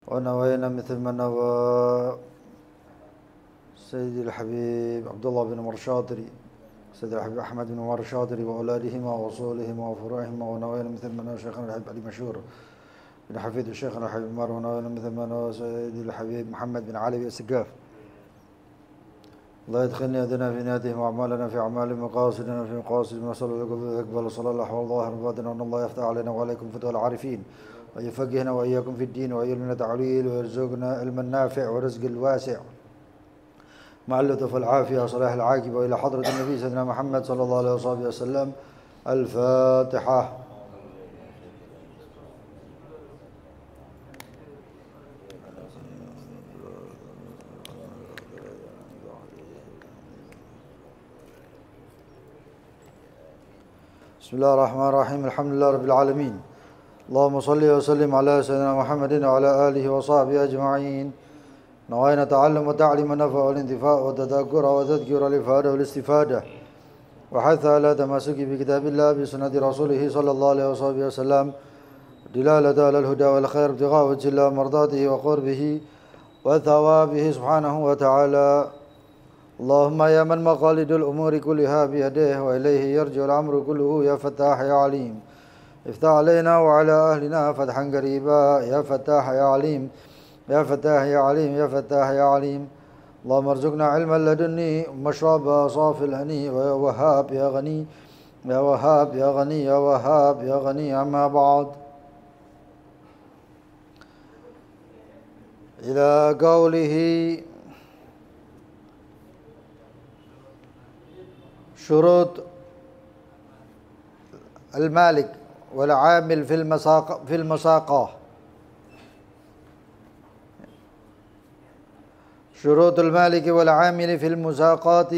ونوينا مثل ما نوى سيدي الحبيب عبد الله بن عمر الشاطري، سيدي الحبيب أحمد بن عمر الشاطري وأولادهما وأصولهما وفروعهما. ونوينا مثل ما نوى شيخنا الحبيب علي مشهور بن حفيد شيخنا الحبيب عمر. ونوينا مثل ما نوى سيدي الحبيب محمد بن علي السقاف. الله يدخلني يدنا في نياتهم وأعمالنا في أعمالهم ومقاصدنا في مقاصدهم. نسأل الله يقبل صلى الله عليه وسلم وأن الله يفتح علينا وعليكم فتوى العارفين ويفقهنا وإياكم في الدين ويلمنا تعليل ويرزقنا علما نافع ورزق الواسع مع اللطف والعافية وصلاح العاقبة. وإلى حضرة النبي سيدنا محمد صلى الله عليه وصحبه وسلم. الفاتحة. بسم الله الرحمن الرحيم. الحمد لله رب العالمين. اللهم صل وسلم على سيدنا محمد وعلى آله وصحبه أجمعين. نوينا تعلم وتعليم النفع والانتفاع والتذكر وتذكر الإفادة والاستفادة وحث على تمسك بكتاب الله بسنة رسوله صلى الله عليه وصحبه وسلم، دلالة على الهدى والخير ابتغاء وجه الله مرضاته وقربه وثوابه سبحانه وتعالى. اللهم يا من مقاليد الأمور كلها بيده وإليه يرجع الأمر كله يا فتاح يا عليم، افتح علينا وعلى أهلنا فتحا قريبا يا فتاح يا عليم يا فتاح يا عليم يا فتاح يا عليم. اللهم ارزقنا علما لدني مشربا صافي الهني ويا وهاب يا غني يا وهاب يا غني يا وهاب يا غني. أما بعد، إلى قوله شروط المالك والعامل في المساقة. شروط المالك والعامل في المساقات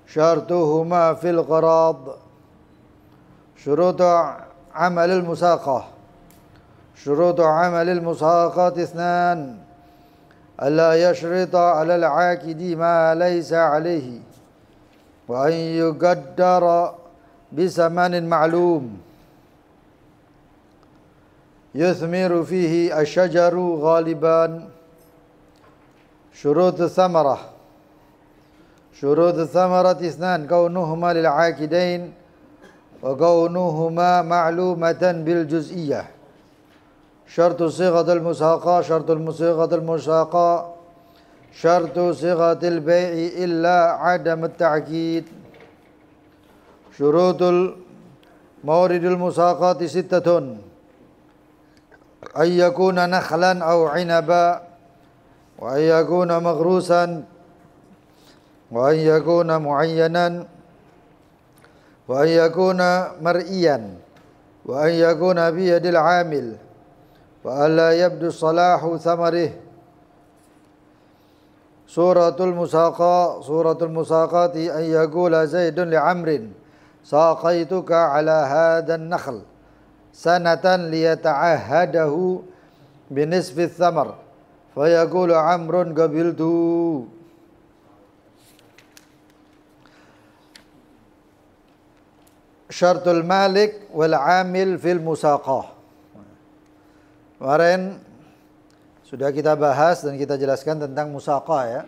شرطهما في الغراض. شروط عمل المساقة. شروط عمل المساقات اثنان: ألا يشرط على العاقد ما ليس عليه، وأن يقدر بثمن معلوم يثمر فيه الشجر غالبا. شروط الثمرة. شروط الثمرة اثنان: كونهما للعاقدين وكونهما معلومة بالجزئية. شرط صيغة المساقة. شرط صيغة المساقة شرط صيغة البيع إلا عدم التعقيد. شروط مورد المساقات ستة: أن يكون نخلا أو عنبا، وأن يكون مغروسا، وأن يكون معينا، وأن يكون مرئيا، وأن يكون بيد العامل، وأن لا يبدو صلاح ثمره. سورة المساقة. سورة المساقات أن يقول زيد لعمر ساقيتك على هذا النخل سنة ليتعهده بنصف الثمر، فيقول عمرو قبلت. شرط المالك والعامل في المساقة. Kemarin sudah kita bahas dan kita jelaskan tentang musaqah ya.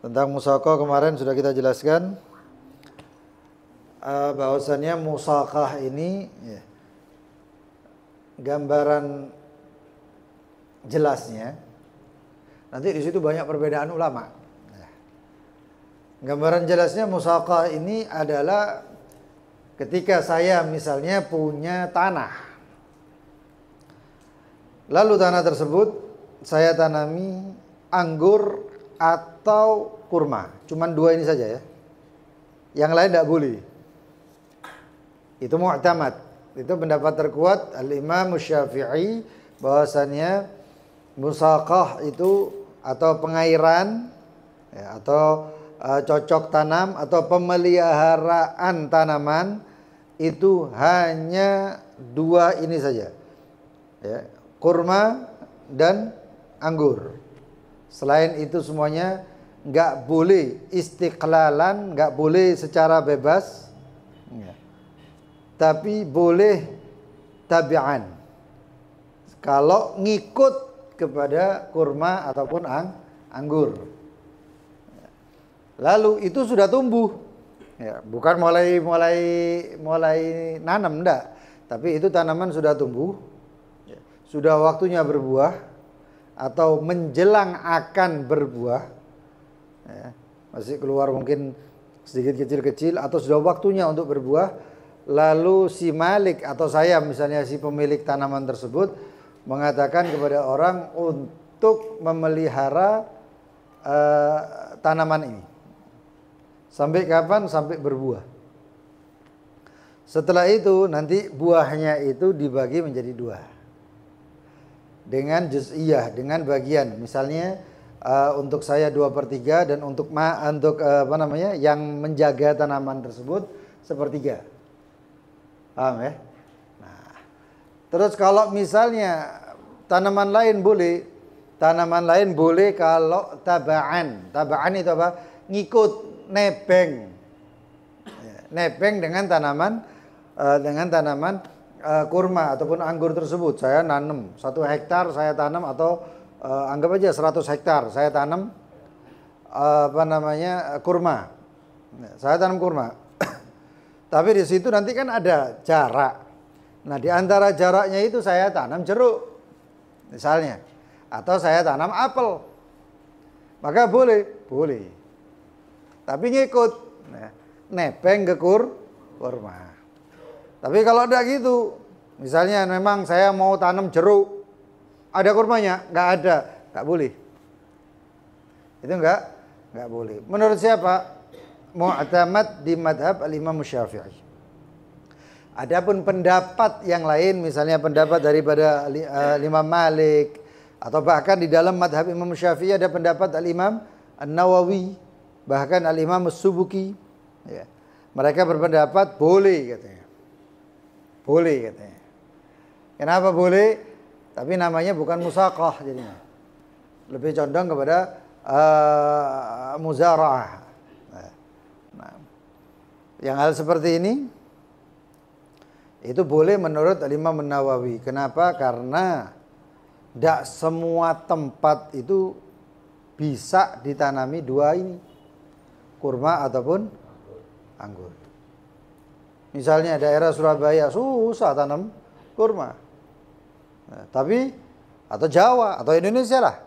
Tentang musaqah kemarin sudah kita jelaskan bahwasannya musaqah ini ya, gambaran jelasnya nanti di situ banyak perbedaan ulama. Gambaran jelasnya musaqah ini adalah ketika saya misalnya punya tanah, lalu tanah tersebut saya tanami anggur atau kurma, cuman dua ini saja ya, yang lain tidak boleh. Itu mu'tamad, itu pendapat terkuat Al-Imam Syafi'i, bahwasannya musaqah itu atau pengairan ya, atau cocok tanam atau pemeliharaan tanaman itu hanya dua ini saja ya, kurma dan anggur. Selain itu semuanya nggak boleh istiqlalan, nggak boleh secara bebas ya, tapi boleh tabi'an kalau ngikut kepada kurma ataupun anggur. Lalu itu sudah tumbuh. Ya, bukan mulai nanam, enggak. Tapi itu tanaman sudah tumbuh. Ya, sudah waktunya berbuah atau menjelang akan berbuah. Ya, masih keluar mungkin sedikit kecil-kecil atau sudah waktunya untuk berbuah. Lalu si malik atau saya misalnya si pemilik tanaman tersebut mengatakan kepada orang untuk memelihara tanaman ini. Sampai kapan? Sampai berbuah. Setelah itu nanti buahnya itu dibagi menjadi 2. Dengan juz'iyah, dengan bagian. Misalnya untuk saya 2/3 dan untuk yang menjaga tanaman tersebut 1/3. Paham ya? Nah, terus kalau misalnya tanaman lain boleh kalau taba'an. Taba'an itu apa? Ngikut, nebeng. Nebeng dengan tanaman kurma ataupun anggur tersebut. Saya nanam 1 hektar saya tanam atau anggap aja 100 hektar saya tanam kurma. Saya tanam kurma. Tapi di situ nanti kan ada jarak. Nah, di antara jaraknya itu saya tanam jeruk. Misalnya. Atau saya tanam apel. Maka boleh. Tapi ngikut. Nebeng ke kurma. Tapi kalau tidak gitu. Misalnya memang saya mau tanam jeruk. Ada kurmanya? Nggak ada. Nggak boleh. Itu nggak boleh. Menurut siapa? Mu'tamad di madhab al-Imam Syafi'i. Adapun pendapat yang lain, misalnya pendapat daripada Imam Malik, atau bahkan di dalam madhab Imam Syafi'i ada pendapat al-Imam An-Nawawi, bahkan al-Imam As-Subuki. Ya. Mereka berpendapat boleh katanya. Boleh katanya. Kenapa boleh? Tapi namanya bukan musaqah jadinya. Lebih condong kepada muzara'ah. Nah, yang hal seperti ini itu boleh menurut Imam An-Nawawi. Kenapa? Karena tidak semua tempat itu bisa ditanami 2 ini, kurma ataupun anggur. Misalnya daerah Surabaya susah tanam kurma. Nah, tapi atau Jawa atau Indonesia lah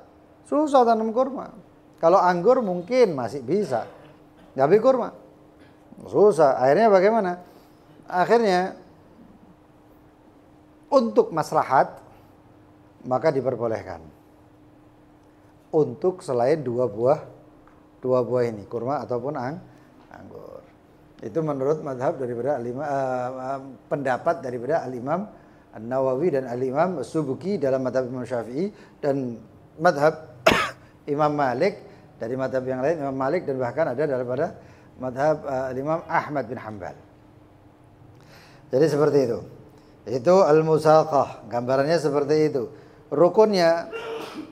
susah tanam kurma. Kalau anggur mungkin masih bisa. Tapi kurma susah. Akhirnya bagaimana? Akhirnya untuk maslahat maka diperbolehkan untuk selain 2 buah ini, kurma ataupun anggur. Itu menurut madhab daripada pendapat daripada al-Imam An-Nawawi dan al-Imam As-Subuki dalam madhab Imam Syafi'i, dan madhab Imam Malik dari madhab yang lain, Imam Malik, dan bahkan ada daripada madhab Imam Ahmad bin Hanbal. Jadi seperti itu. Itu al-musaqah. Gambarannya seperti itu. Rukunnya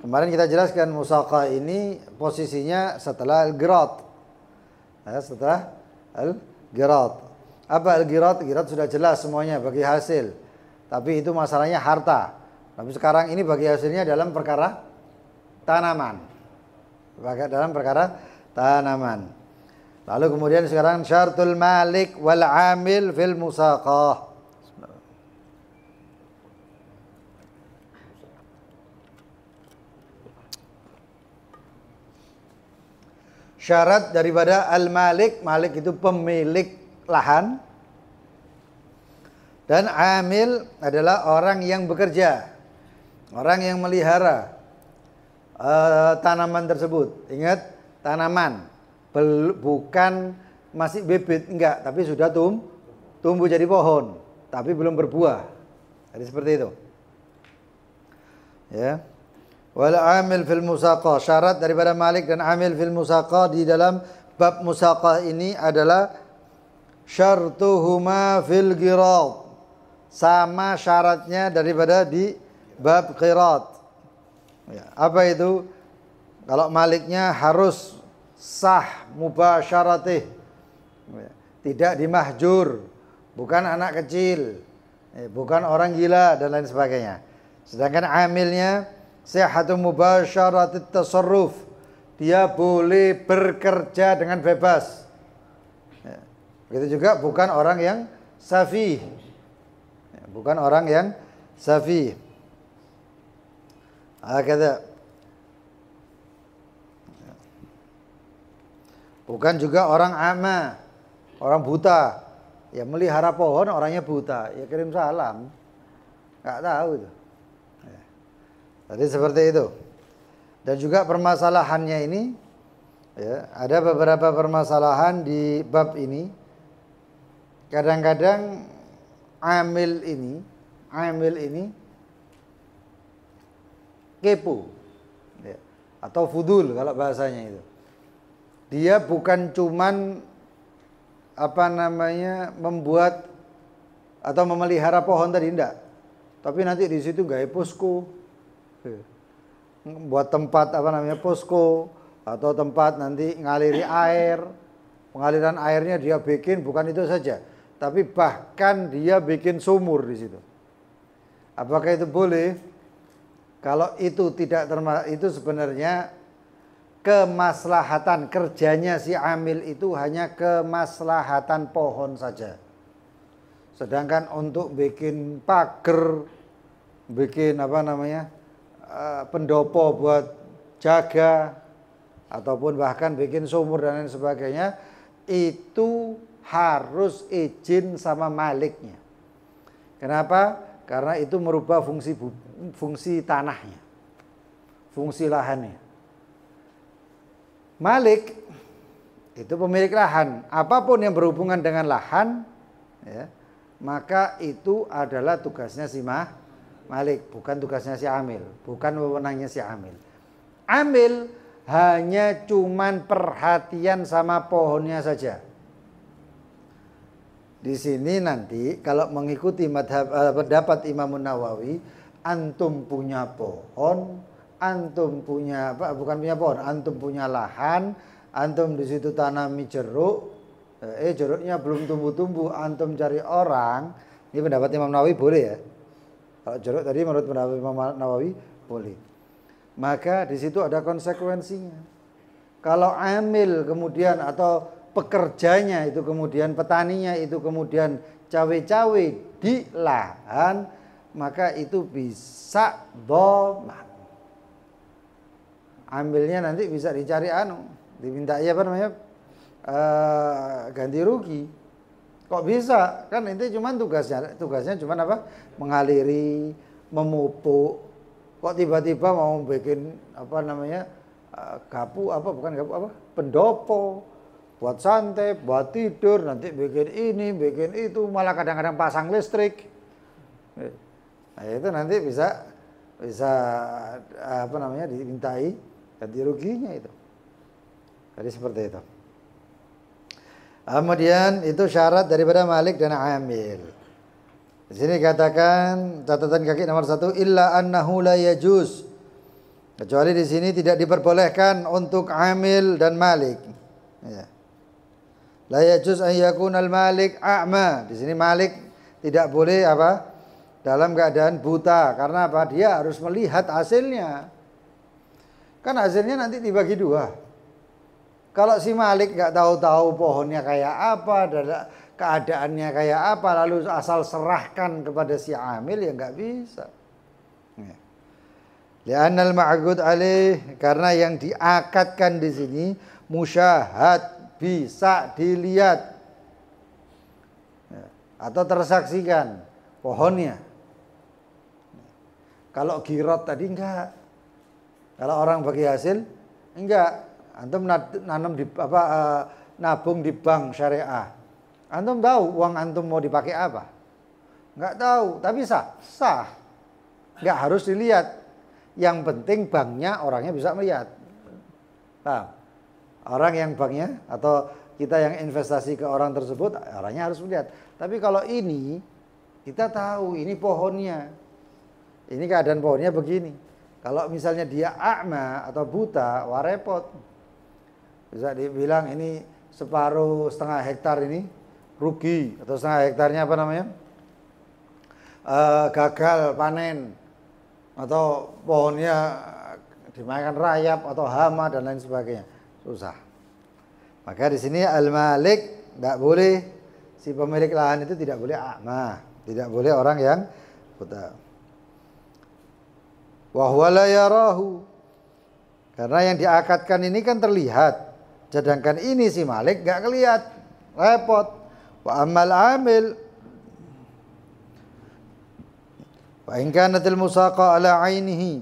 kemarin kita jelaskan, musaqah ini posisinya setelah al-girat. Ya, setelah al-girat. Apa al-girat? Girat sudah jelas semuanya bagi hasil. Tapi itu masalahnya harta. Tapi sekarang ini bagi hasilnya dalam perkara tanaman. Dalam perkara tanaman. Lalu kemudian sekarang syartul malik wal amil fil musaqah. Syarat daripada al-malik, malik itu pemilik lahan, dan amil adalah orang yang bekerja, orang yang melihara tanaman tersebut. Ingat, tanaman, bukan masih bibit, enggak, tapi sudah tumbuh jadi pohon, tapi belum berbuah. Jadi seperti itu. Ya. Wal amil fil musaqah, syarat daripada malik dan amil fil musaqah di dalam bab musaqah ini adalah syartuhuma fil girat, sama syaratnya daripada di bab qirat. Ya, apa itu? Kalau maliknya harus sah mubasyaratih, tidak dimahjur, bukan anak kecil, bukan orang gila dan lain sebagainya. Sedangkan amilnya sihhatu mubasyaratit tasarruf. Dia boleh bekerja dengan bebas. Ya. Begitu juga bukan orang yang safih. Ya, bukan orang yang safih. Hakadha. Bukan juga orang ama, orang buta. Ya melihara pohon orangnya buta, ya kirim salam. Enggak tahu itu. Ya. Jadi seperti itu. Dan juga permasalahannya ini, ya, ada beberapa permasalahan di bab ini. Kadang-kadang amil ini kepo, ya, atau fudul kalau bahasanya itu. Dia bukan cuman membuat atau memelihara pohon tadi, enggak. Tapi nanti di situ gawe posko. Buat tempat posko atau tempat nanti ngaliri air. Pengaliran airnya dia bikin bukan itu saja, tapi bahkan dia bikin sumur di situ. Apakah itu boleh? Kalau itu tidak termasuk, itu sebenarnya kemaslahatan kerjanya si amil itu hanya kemaslahatan pohon saja. Sedangkan untuk bikin pagar, bikin pendopo buat jaga, ataupun bahkan bikin sumur dan lain sebagainya, itu harus izin sama maliknya. Kenapa? Karena itu merubah fungsi tanahnya, fungsi lahannya. Malik itu pemilik lahan. Apapun yang berhubungan dengan lahan, ya, maka itu adalah tugasnya si malik, bukan tugasnya si amil, bukan wewenangnya si amil. Amil hanya cuman perhatian sama pohonnya saja. Di sini nanti kalau mengikuti pendapat Imam Nawawi, antum punya pohon, antum punya antum punya lahan, antum di situ tanami jeruk, jeruknya belum tumbuh-tumbuh, antum cari orang. Ini pendapat Imam Nawawi boleh ya. Kalau jeruk tadi menurut pendapat Imam Nawawi boleh. Maka di situ ada konsekuensinya. Kalau amil kemudian atau pekerjanya itu kemudian petaninya itu kemudian cawe-cawe di lahan, maka itu bisa dhaman. Ambilnya nanti bisa dicari diminta ganti rugi. Kok bisa? Kan itu cuman tugasnya cuman mengaliri, memupuk. Kok tiba-tiba mau bikin pendopo, buat santai, buat tidur, nanti bikin ini, bikin itu, malah kadang-kadang pasang listrik. Nah, itu nanti bisa dimintai ganti ruginya itu. Jadi seperti itu. Kemudian itu syarat daripada malik dan amil. Di sini katakan catatan kaki nomor 1, illa annahu la yajuz. Kecuali di sini tidak diperbolehkan untuk amil dan malik. Ya. La yajuz an yakunal malik a'ma. Di sini malik tidak boleh dalam keadaan buta. Karena dia harus melihat hasilnya. Kan hasilnya nanti dibagi dua. Kalau si malik nggak tahu-tahu pohonnya kayak apa, keadaannya kayak apa, lalu asal serahkan kepada si amil, ya nggak bisa. Li'annal ma'qud alaih, karena yang diakadkan di sini musyahad, bisa dilihat atau tersaksikan pohonnya. Kalau girot tadi enggak. Kalau orang bagi hasil enggak. Antum nanam nabung di bank syariah. Antum tahu uang antum mau dipakai apa? Enggak tahu, tapi sah. Enggak harus dilihat. Yang penting banknya orangnya bisa melihat. Paham? Orang yang banknya atau kita yang investasi ke orang tersebut, orangnya harus melihat. Tapi kalau ini kita tahu ini pohonnya. Ini keadaan pohonnya begini. Kalau misalnya dia a'ma atau buta, wah repot. Bisa dibilang ini setengah hektar ini rugi, atau setengah hektarnya gagal panen. atau pohonnya dimakan rayap atau hama dan lain sebagainya. Susah. Maka di sini al-malik tidak boleh, si pemilik lahan itu tidak boleh a'ma, tidak boleh orang yang buta. Wa huwa la yarahu. Karena yang diakadkan ini kan terlihat. Sedangkan ini si malik enggak kelihatan. Repot. Wa amal amil wa in kanatil musaqa ala ainihi.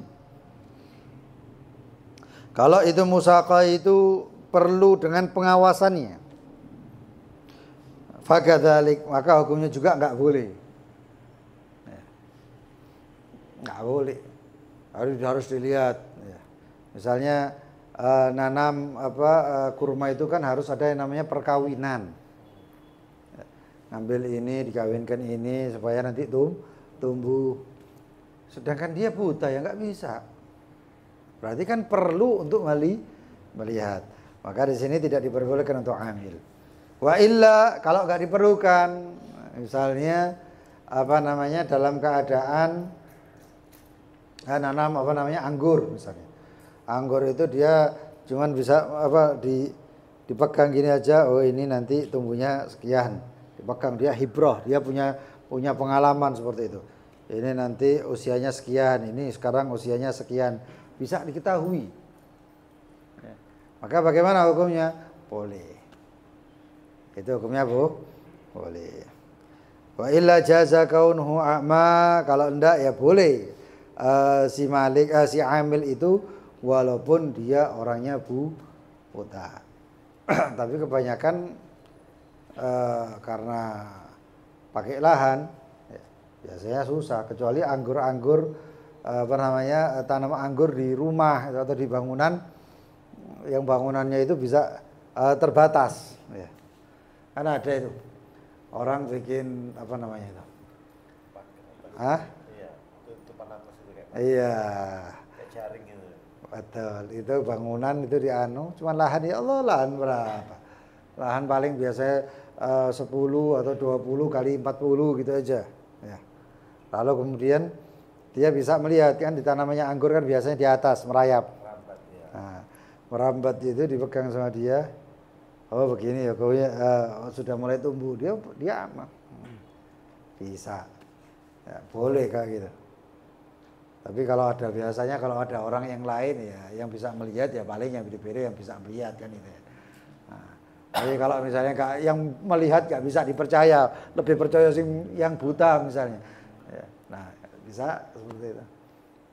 Kalau itu musaqa itu perlu dengan pengawasannya. Fakadzalik, maka hukumnya juga enggak boleh. Enggak boleh. Harus dilihat. Misalnya nanam kurma itu kan harus ada yang namanya perkawinan. Ngambil ini dikawinkan ini supaya nanti tumbuh. Sedangkan dia buta ya nggak bisa. Berarti kan perlu untuk melihat. Maka di sini tidak diperbolehkan untuk amil. Wa illa kalau nggak diperlukan, misalnya dalam keadaan nanam anggur misalnya. Anggur itu dia cuman bisa dipegang gini aja. Oh ini nanti tumbuhnya sekian. Dipegang, dia hibroh, dia punya pengalaman seperti itu. Ini nanti usianya sekian, ini sekarang usianya sekian, bisa diketahui. Maka bagaimana hukumnya? Boleh. Itu hukumnya boleh. Wa illa jaza kaunuhu a'ma, kalau enggak ya boleh. Si amil itu walaupun dia orangnya buta. Tapi kebanyakan karena pakai lahan biasanya susah, kecuali anggur-anggur tanam anggur di rumah atau di bangunan yang bangunannya itu bisa terbatas ya. Karena ada itu orang bikin itu iya jaring itu. Betul, itu bangunan itu cuma lahan ya Allah, lahan berapa? Lahan paling biasanya 10 atau 20 kali 40 gitu aja ya. Lalu kemudian dia bisa melihat kan, di tanamannya anggur kan biasanya di atas merayap. Merambat, ya. Nah, merambat itu dipegang sama dia. Oh begini ya, sudah mulai tumbuh, dia aman. Bisa. Ya, boleh kayak gitu. Tapi kalau ada orang yang lain ya yang bisa melihat ya paling yang dipilih yang bisa melihat kan itu. Nah, tapi kalau misalnya yang melihat nggak bisa dipercaya, lebih percaya sih yang buta misalnya. Ya, nah bisa seperti itu.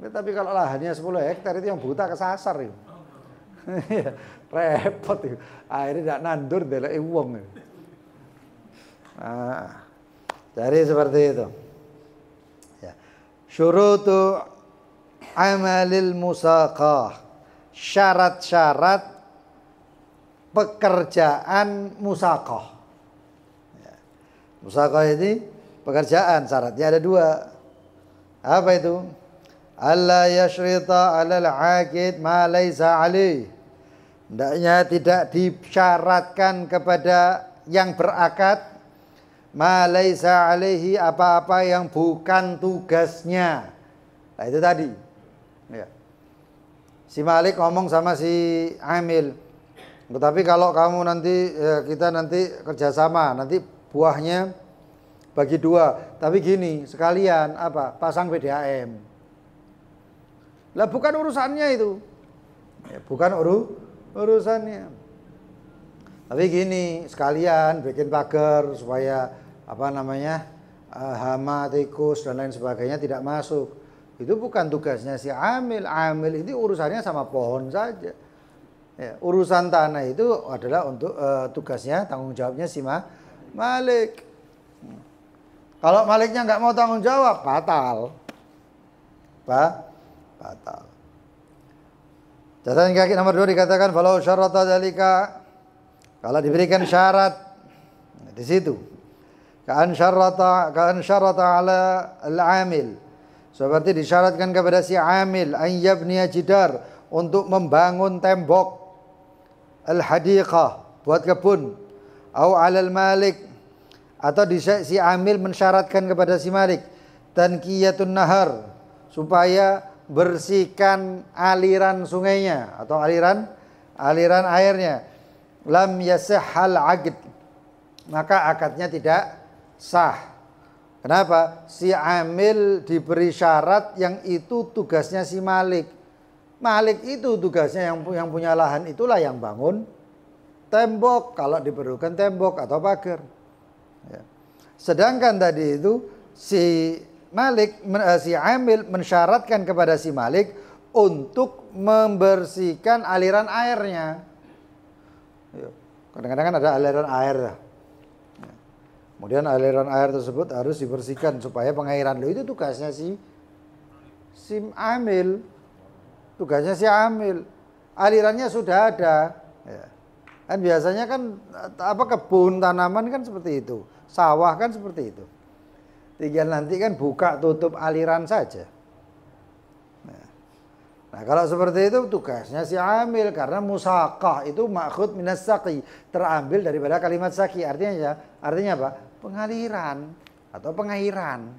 Tapi kalau lahannya 10 hektar itu yang buta kesasar itu. Repot itu. Akhirnya tidak nandur delek wong. Nah, jadi seperti itu. Ya. Syurutu amalil musaqah, syarat-syarat pekerjaan musaqah. Ya. Musaqah ini pekerjaan, syaratnya ada 2. Apa itu? Alla yashrita 'alal 'aqid ma laisa 'alaih. Hendaknya tidak disyaratkan kepada yang berakad ma laisa 'alaihi, apa-apa yang bukan tugasnya. Nah itu tadi. Ya. Si Malik ngomong sama si Amil, tetapi kalau kamu nanti kita nanti kerjasama, nanti buahnya bagi 2. Tapi gini, sekalian pasang PDAM. Lah bukan urusannya itu. Ya, bukan urusannya. Tapi gini, sekalian bikin pagar supaya hama, tikus dan lain sebagainya tidak masuk. Itu bukan tugasnya si amil. Amil itu urusannya sama pohon saja. Ya, urusan tanah itu adalah untuk tugasnya, tanggung jawabnya si Malik. Kalau Maliknya nggak mau tanggung jawab, batal. Batal. Catatan kaki nomor 2 dikatakan falau syarata dzalika, kalau diberikan syarat di situ. Ka'an syarata ala al-amil, seperti disyaratkan kepada si amil an yabniya jidar, untuk membangun tembok al-hadiqah, buat kebun, au alal malik, atau si amil mensyaratkan kepada si malik tanqiyatun nahar, supaya membersihkan aliran sungainya atau aliran airnya, lam yasihhal aqd, maka akadnya tidak sah. Kenapa? Si amil diberi syarat yang itu tugasnya si malik. Malik itu tugasnya yang punya lahan itulah yang bangun tembok kalau diperlukan tembok atau pagar. Ya. Sedangkan tadi itu si amil mensyaratkan kepada si malik untuk membersihkan aliran airnya. Kadang-kadang kan ada aliran air. Kemudian aliran air tersebut harus dibersihkan supaya pengairan. Itu tugasnya si amil. Tugasnya si amil. Alirannya sudah ada. Ya. Kan biasanya kan kebun tanaman kan seperti itu. Sawah kan seperti itu. Tinggal nanti kan buka tutup aliran saja. Nah kalau seperti itu tugasnya si amil, karena musaqah itu ma'khud minas saqi, terambil daripada kalimat saqi. Artinya apa? Pengaliran atau pengairan.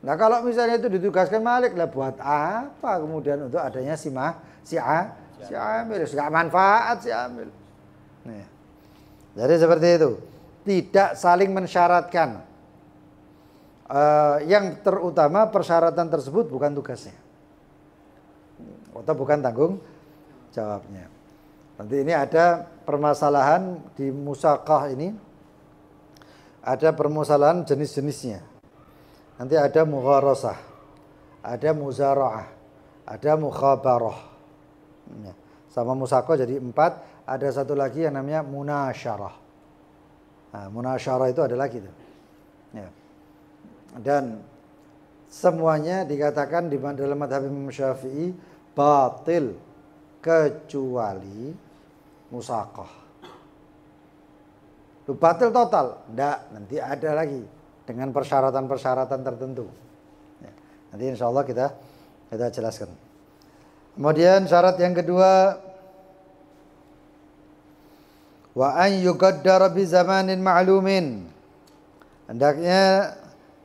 Nah kalau misalnya itu ditugaskan malik, lah buat apa kemudian untuk adanya si amil? Enggak manfaat si amil. Nih. Jadi seperti itu. Tidak saling mensyaratkan. Yang terutama persyaratan tersebut bukan tugasnya atau bukan tanggung jawabnya. Nanti ini ada permasalahan di musaqah ini, ada permasalahan jenis-jenisnya. Nanti ada mugharasah, ada muzara'ah, ada mukhabarah. Sama musaqah jadi 4. Ada satu lagi yang namanya munasyarah. Nah, munasyarah itu ada lagi tuh. Ya. Dan semuanya dikatakan di dalam mazhab Imam Syafi'i batil kecuali musaqah. Batil total? Enggak, nanti ada lagi dengan persyaratan-persyaratan tertentu. Ya, nanti insya Allah kita jelaskan. Kemudian syarat yang kedua, wa an yuqaddara bi zamanin ma'lumin. Hendaknya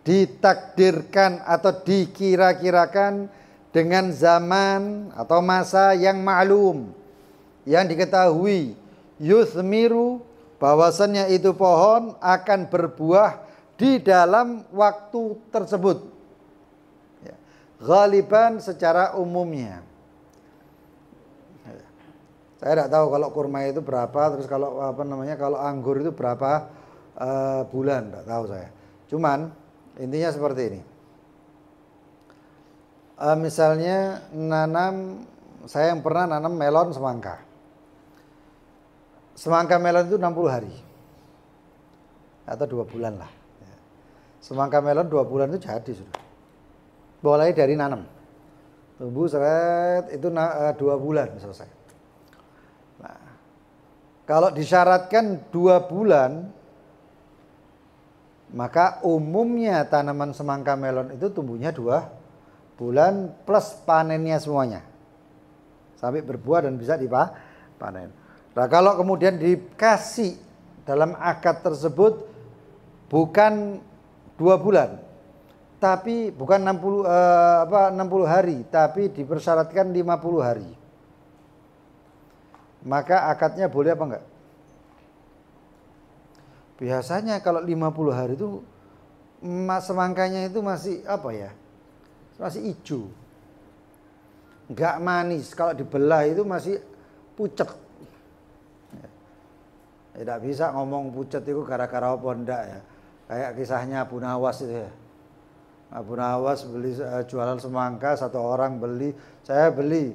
ditakdirkan atau dikira-kirakan dengan zaman atau masa yang maklum, yang diketahui, yuthmiru, bahwasannya itu pohon akan berbuah di dalam waktu tersebut. Ya. Ghaliban secara umumnya. Saya tidak tahu kalau kurma itu berapa, terus kalau kalau anggur itu berapa bulan, tidak tahu saya. Cuman intinya seperti ini. Misalnya saya yang pernah nanam melon semangka. Semangka melon itu 60 hari. Atau 2 bulan lah. Semangka melon 2 bulan itu jadi sudah. Mulai dari nanam. Tumbuh seret itu 2 bulan selesai. Nah, kalau disyaratkan 2 bulan, maka umumnya tanaman semangka melon itu tumbuhnya 2 bulan plus panennya semuanya sampai berbuah dan bisa dipanen. Nah kalau kemudian dikasih dalam akad tersebut bukan 2 bulan, tapi bukan 60 hari, tapi dipersyaratkan 50 hari, maka akadnya boleh apa enggak? Biasanya kalau 50 hari itu semangkanya itu masih masih hijau, nggak manis. Kalau dibelah itu masih pucet. Tidak bisa ngomong pucet itu gara-gara apa enggak ya. Kayak kisahnya Abu Nawas itu ya. Abu Nawas beli jualan semangka, satu orang beli, saya beli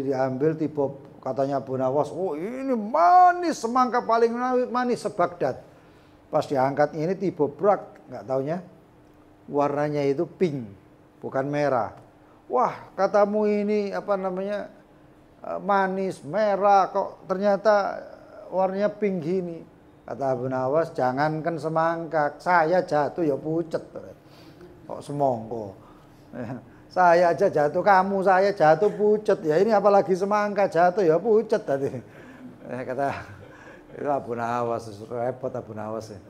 diambil tipe, katanya Abu Nawas, oh ini manis, semangka paling manis se-Baghdad. Pas diangkat ini tipe brak, nggak taunya warnanya itu pink. Bukan merah. Wah, katamu ini manis, merah, kok ternyata warnanya pink gini. Kata Abu Nawas, jangankan semangka, saya jatuh ya pucet. Kok semongko. Saya aja jatuh, saya jatuh pucet. Ya ini apalagi semangka jatuh ya pucet tadi. Kata itu Abu Nawas, repot Abu Nawas ya.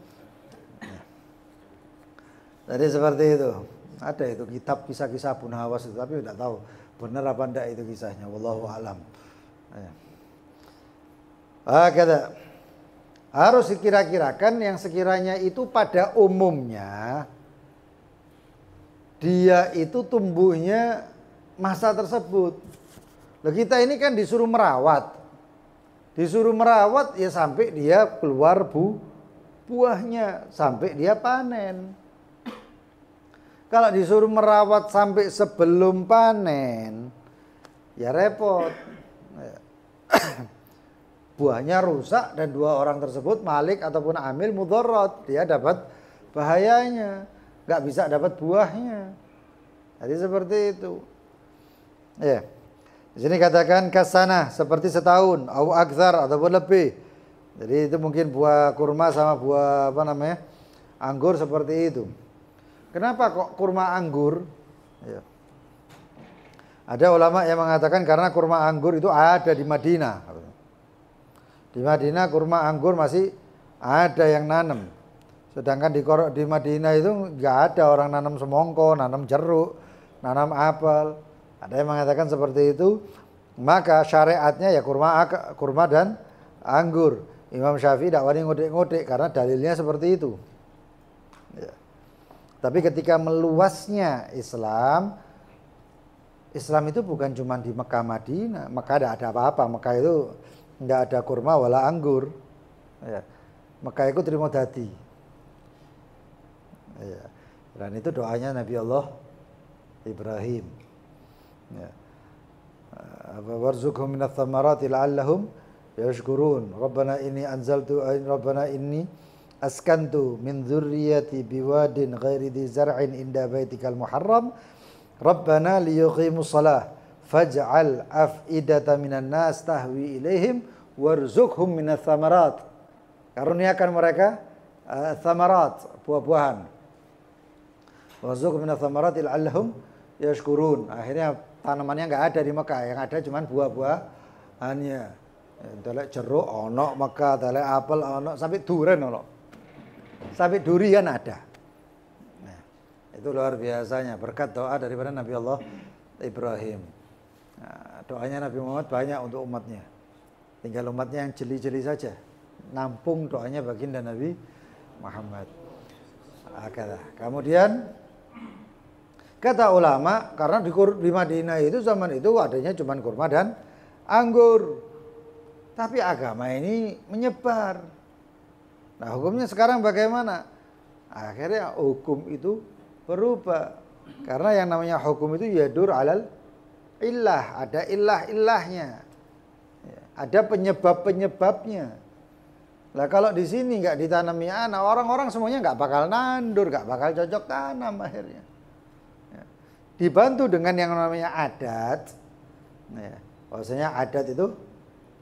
Jadi seperti itu. Ada itu kitab kisah-kisah Abu Nawas itu, tapi tidak tahu benar apa enggak itu kisahnya. Wallahu a'lam. Ya. Kata harus dikira-kirakan yang sekiranya itu pada umumnya dia itu tumbuhnya masa tersebut. Nah, kita ini kan disuruh merawat. Disuruh merawat ya sampai dia keluar buahnya, sampai dia panen. Kalau disuruh merawat sampai sebelum panen, ya repot. Buahnya rusak dan dua orang tersebut malik ataupun amil mudharat, dia dapat bahayanya, nggak bisa dapat buahnya. Jadi seperti itu. Ya. Di sini katakan kasana seperti setahun, au aktsar ataupun lebih. Jadi itu mungkin buah kurma sama buah anggur seperti itu. Kenapa kok kurma anggur? Ya. Ada ulama yang mengatakan karena kurma anggur itu ada di Madinah. Di Madinah kurma anggur masih ada yang nanam. Sedangkan di Madinah itu nggak ada orang nanam semongko, nanam jeruk, nanam apel. Ada yang mengatakan seperti itu. Maka syariatnya ya kurma dan anggur. Imam Syafi'i tidak wani ngodik-ngodik karena dalilnya seperti itu. Ya. Tapi ketika meluasnya Islam itu bukan cuma di Mekah Madinah. Mekah tidak ada apa-apa. Mekah itu nggak ada kurma wala anggur. Ya. Mekah itu terima dadi. Ya. Dan itu doanya Nabi Allah Ibrahim. Ya. Warzuqhum minats thamarati la'allahum yashkurun. Rabbana inni askantu min dzurriyyati biwadin ghairi dzi zar'in inda baitikal muharram. Rabbana liyuqimus shalah faj'al af'idata minan nas tahwi ilaihim warzuqhum minats tsamarat. Karuniakan mereka tsamarat, buah-buahan. Warzuqhum minats tsamarati la'allahum yashkurun. Akhirnya tanamannya enggak ada di Mekah, yang ada cuma buah-buahannya. Telek jeruk ono Mekah, telek apel ono, sampai durian ono. Sampai durian ada. Nah, itu luar biasanya berkat doa daripada Nabi Allah Ibrahim. Nah, doanya Nabi Muhammad banyak untuk umatnya. Tinggal umatnya yang jeli-jeli saja. Nampung doanya baginda Nabi Muhammad. Kemudian kata ulama, karena di Madinah itu zaman itu adanya cuma kurma dan anggur. Tapi agama ini menyebar. Nah, hukumnya sekarang bagaimana? Akhirnya hukum itu berubah. Karena yang namanya hukum itu yadur alal illah, ada illah-illahnya. Ada penyebab-penyebabnya. Lah kalau di sini nggak ditanami anak, orang-orang semuanya nggak bakal nandur, nggak bakal cocok tanam akhirnya. Dibantu dengan yang namanya adat. Bahwasanya adat itu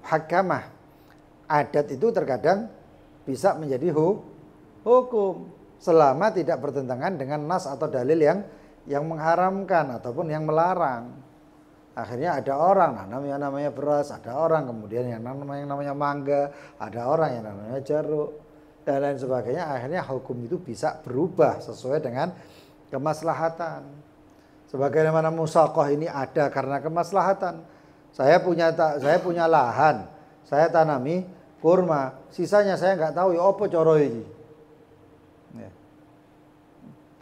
hakamah. Adat itu terkadang bisa menjadi hukum selama tidak bertentangan dengan nas atau dalil yang mengharamkan ataupun yang melarang. Akhirnya ada orang nanam yang namanya beras, ada orang kemudian yang namanya mangga, ada orang yang namanya jeruk dan lain sebagainya. Akhirnya hukum itu bisa berubah sesuai dengan kemaslahatan. Sebagaimana musaqah ini ada karena kemaslahatan. Saya punya lahan, saya tanami kurma, sisanya saya nggak tahu ya apa coro ini.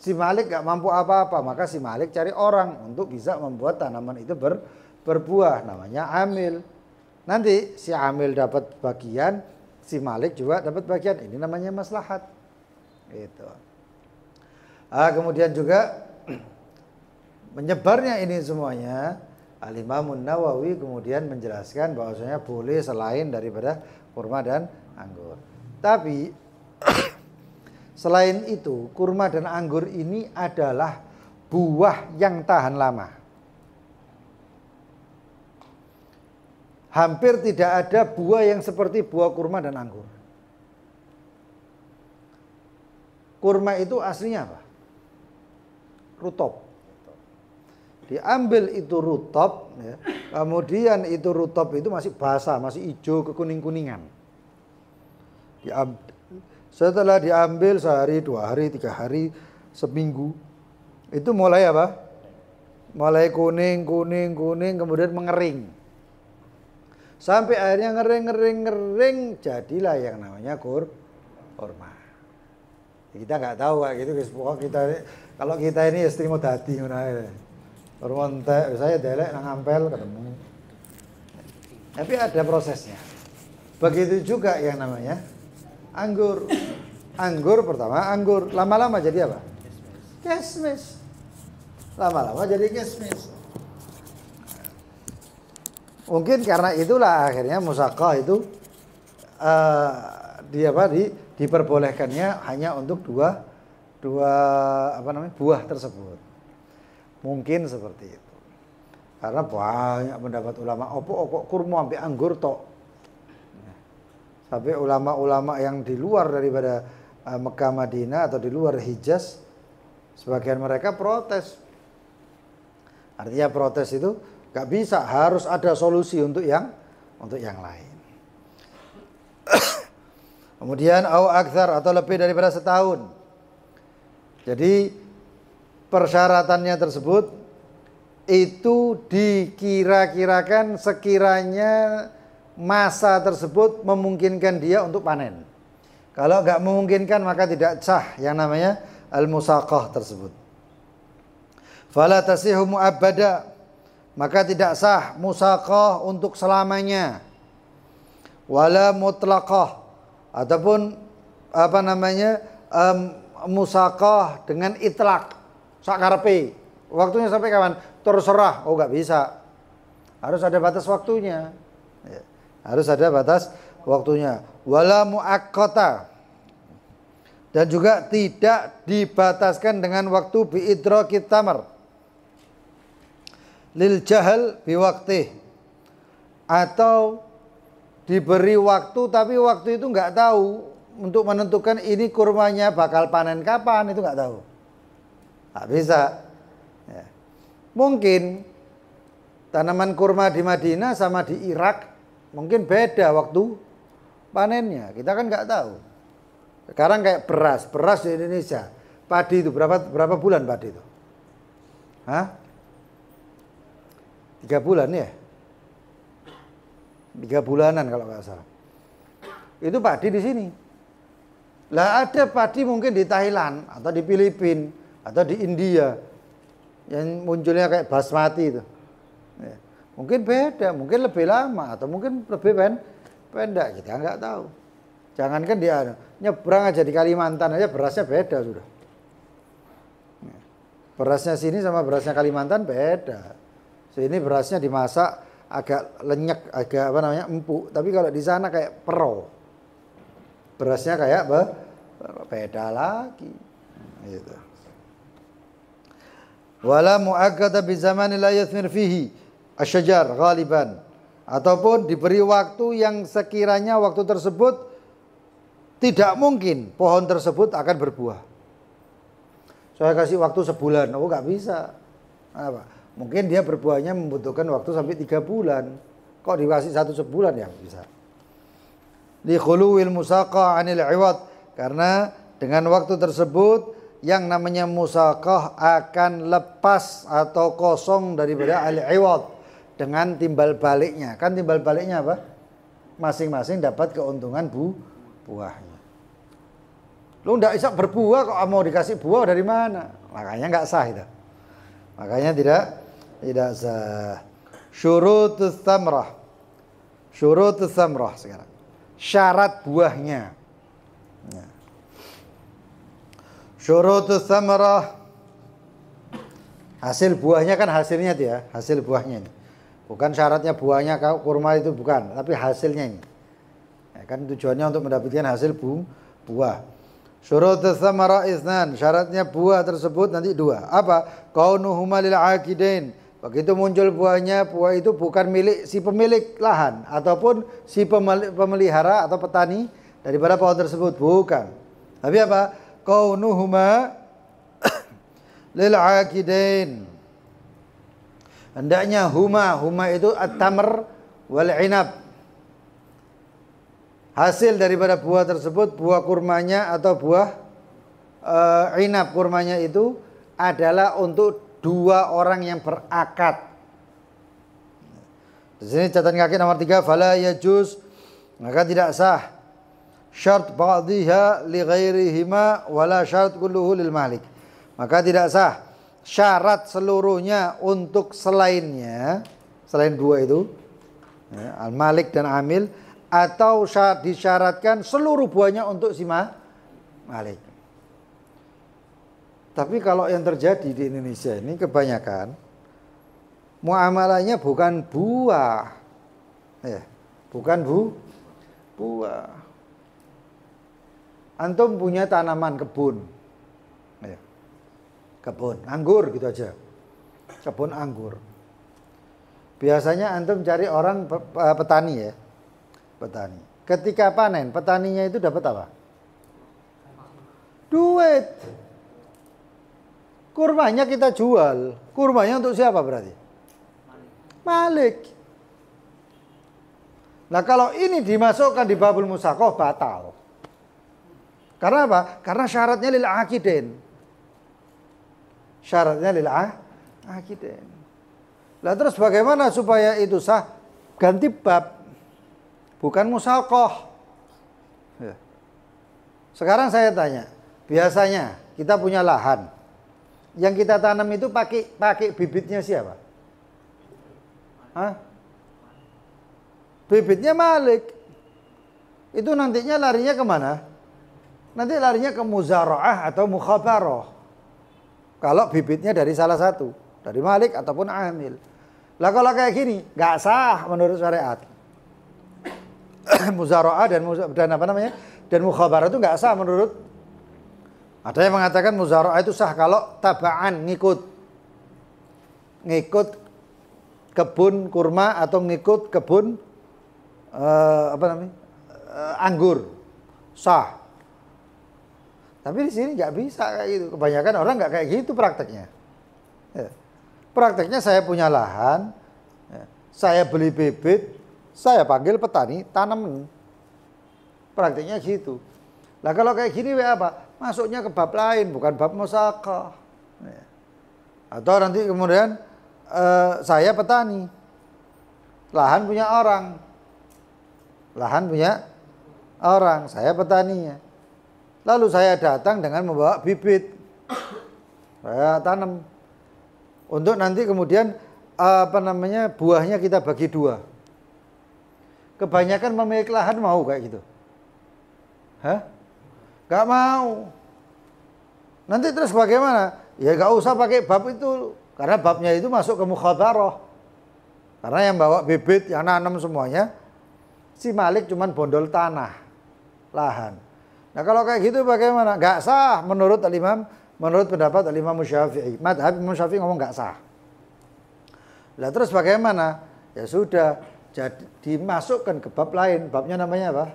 Si Malik nggak mampu apa-apa, maka si Malik cari orang untuk bisa membuat tanaman itu berbuah, namanya amil. Nanti si amil dapat bagian, si Malik juga dapat bagian. Ini namanya maslahat. Gitu. Kemudian juga menyebarnya ini semuanya, Al-Imam Nawawi kemudian menjelaskan bahwasanya boleh selain daripada kurma dan anggur. Tapi selain itu, kurma dan anggur ini adalah buah yang tahan lama. Hampir tidak ada buah yang seperti buah kurma dan anggur. Kurma itu aslinya apa? Rutop. Diambil itu rutop, ya. Kemudian itu rutop itu masih basah, masih hijau kekuning-kuningan. Setelah diambil sehari, 2 hari, 3 hari, seminggu, itu mulai apa? Mulai kuning, kemudian mengering. Sampai akhirnya ngering, jadilah yang namanya kurma. Kita nggak tahu kayak gitu, pokoknya kita kalau kita ini istri mau dadi ngono ae. Kurma entek, saya delek nang ampel ketemu. Tapi ada prosesnya. Begitu juga yang namanya anggur. Anggur pertama anggur, lama-lama jadi apa? Kismis. Lama-lama jadi kismis. Mungkin karena itulah akhirnya musaqah itu diperbolehkannya hanya untuk dua buah tersebut. Mungkin seperti itu. Karena banyak pendapat ulama, kok kurma sampai anggur tok. Sampai ulama-ulama yang di luar daripada Mekah Madinah atau di luar Hijaz, sebagian mereka protes. Artinya protes itu gak bisa, harus ada solusi untuk yang lain. Kemudian au aktsar atau lebih daripada setahun. Jadi persyaratannya tersebut itu dikira-kirakan sekiranya masa tersebut memungkinkan dia untuk panen. Kalau nggak memungkinkan maka tidak sah yang namanya al-musaqah tersebut. Fala tasihu mu'abbada, maka tidak sah musaqah untuk selamanya. Wala mutlaqah, ataupun musaqah dengan itlaq, sakarepe. Waktunya sampai kapan? Terserah. Oh, nggak bisa. Harus ada batas waktunya. Ya. Harus ada batas waktunya. Wala muaqqata, dan juga tidak dibataskan dengan waktu biidrakit tamar lil jahal biwaqtih, atau diberi waktu tapi waktu itu nggak tahu untuk menentukan ini kurmanya bakal panen kapan, itu nggak tahu. Nggak bisa. Ya. Mungkin tanaman kurma di Madinah sama di Irak mungkin beda waktu panennya, kita kan nggak tahu. Sekarang kayak beras di Indonesia, padi itu berapa bulan padi itu? 3 bulan ya? 3 bulanan kalau nggak salah. Itu padi di sini. Lah ada padi mungkin di Thailand atau di Filipina atau di India yang munculnya kayak basmati itu. Ya. Mungkin beda, mungkin lebih lama atau mungkin lebih pendek, kita nggak tahu. Jangankan dia nyebrang aja di Kalimantan aja berasnya beda sudah. Berasnya sini sama berasnya Kalimantan beda. Sini berasnya dimasak agak lenyek, agak empuk. Tapi kalau di sana kayak pero. Berasnya kayak beda lagi. Gitu. Wala mu'akkada bi zamani la yathmir fihi asyajar ghaliban, ataupun diberi waktu yang sekiranya waktu tersebut tidak mungkin pohon tersebut akan berbuah. Saya kasih waktu sebulan, nggak bisa. Apa? Mungkin dia berbuahnya membutuhkan waktu sampai 3 bulan. Kok dikasih 1 sebulan ya bisa. Li khuluwil musaqah 'anil 'iwad, karena dengan waktu tersebut yang namanya musaqah akan lepas atau kosong daripada al-'iwad dengan timbal baliknya. Kan timbal baliknya apa? Masing-masing dapat keuntungan buahnya. Lu ndak bisa berbuah kok mau dikasih buah dari mana? Makanya nggak sah itu. Makanya tidak sah. Syurutus thamrah. Syurutus thamrah sekarang. Syarat buahnya. Ya. Syurutus thamrah. Hasil buahnya kan hasilnya itu ya, hasil buahnya ini. Bukan syaratnya buahnya kurma itu bukan, tapi hasilnya ini. Ya, kan tujuannya untuk mendapatkan hasil buah. Syurutus thamara isnan, syaratnya buah tersebut nanti 2. Apa? Kaunuhuma lil aqidain. Begitu muncul buahnya, buah itu bukan milik si pemilik lahan ataupun si pemelihara atau petani daripada pohon tersebut, bukan. Tapi apa? Kaunuhuma lil aqidain. Hendaknya huma itu at-tamr wal inab. Hasil daripada buah tersebut, buah kurmanya atau buah inab kurmanya itu adalah untuk dua orang yang berakad. Di sini catatan kaki nomor 3, fala yajuz, maka tidak sah syarat ba'dhiha li ghairihima wala syarat kulluhu lil malik. Maka tidak sah syarat seluruhnya untuk selainnya, selain dua itu, ya, al-malik dan amil, atau disyaratkan seluruh buahnya untuk si malik. Tapi kalau yang terjadi di Indonesia ini kebanyakan muamalahnya bukan buah, ya, bukan buah. Antum punya tanaman kebun, ya, kebun anggur gitu aja, kebun anggur. Biasanya antum cari orang petani, ya, petani. Ketika panen, petaninya itu dapat apa? Duit. Kurmanya kita jual. Kurmanya untuk siapa berarti? Malik. Nah kalau ini dimasukkan di babul musaqah batal. Karena apa? Karena syaratnya lil aqidin. Syaratnya lil aqidin. Lah terus bagaimana supaya itu sah? Ganti bab. Bukan musaqah. Ya. Sekarang saya tanya, biasanya kita punya lahan. Yang kita tanam itu pakai bibitnya siapa? Hah? Bibitnya Malik. Itu nantinya larinya kemana? Nanti larinya ke muzara'ah atau mukhabarah. Kalau bibitnya dari salah satu, dari Malik ataupun amil. Lah kalau kayak gini, nggak sah menurut syariat. Muzara'ah dan apa namanya? Dan mukhabarah itu nggak sah menurut. Ada yang mengatakan muzara'ah itu sah kalau tabaan, ngikut kebun kurma atau ngikut kebun anggur, sah. Tapi di sini nggak bisa kayak gitu. Kebanyakan orang nggak kayak gitu prakteknya. Ya. Prakteknya saya punya lahan, ya, saya beli bibit, saya panggil petani tanam. Prakteknya gitu. Lah kalau kayak gini apa? Masuknya ke bab lain, bukan bab musaqah. Ya. Atau nanti kemudian saya petani, lahan punya orang, saya petaninya. Lalu saya datang dengan membawa bibit, saya tanam. Untuk nanti kemudian buahnya kita bagi dua. Kebanyakan pemilik lahan mau kayak gitu. Hah? Gak mau. Nanti terus bagaimana? Ya gak usah pakai bab itu. Karena babnya itu masuk ke mukhabarah. Karena yang bawa bibit, yang nanam semuanya, si Malik cuman bondol tanah, lahan. Nah kalau kayak gitu bagaimana? Gak sah menurut al-imam, menurut pendapat al-imam Syafi'i. Madhab Imam Syafi'i ngomong gak sah. Lah terus bagaimana? Ya sudah, jadi dimasukkan ke bab lain. Babnya namanya apa?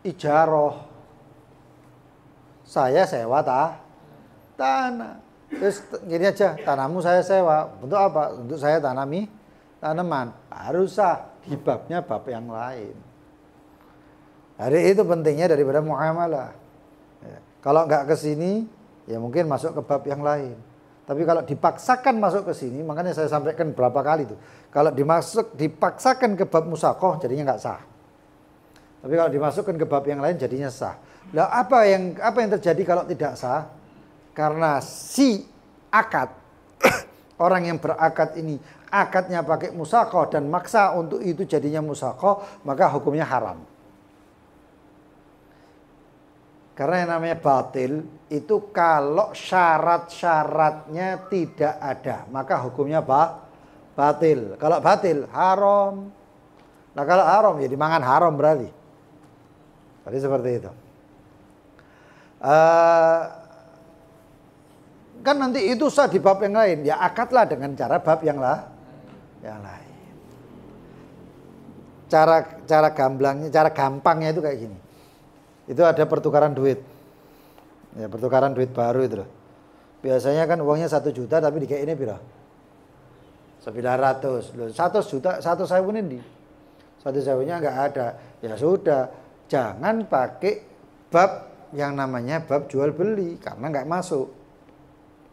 Ijarah. Saya sewa tanah. Terus gini aja, tanahmu saya sewa. Untuk apa? Untuk saya tanami tanaman. Harus sah di babnya bab yang lain. Jadi itu pentingnya daripada muamalah. Ya. Kalau nggak ke sini, ya mungkin masuk ke bab yang lain. Tapi kalau dipaksakan masuk ke sini, makanya saya sampaikan berapa kali itu. Kalau dipaksakan ke bab musaqah, jadinya nggak sah. Tapi kalau dimasukkan ke bab yang lain, jadinya sah. Lah apa yang terjadi kalau tidak sah? Karena si akad, orang yang berakad ini, akadnya pakai musaqah dan maksa untuk itu jadinya musaqah, maka hukumnya haram. Karena yang namanya batil itu kalau syarat-syaratnya tidak ada, maka hukumnya batil. Kalau batil haram. Nah kalau haram ya dimangan haram berarti. Jadi seperti itu. Kan nanti itu sah di bab yang lain. Ya akadlah dengan cara bab yang lain. Cara gampangnya itu kayak gini. Itu ada pertukaran duit. Ya, pertukaran duit baru itu loh. Biasanya kan uangnya 1 juta tapi dikayak ini pira? 900. Loh, 100 juta, 1.000 ini. 1.000-nya enggak ada. Ya sudah, jangan pakai bab yang namanya bab jual beli karena enggak masuk.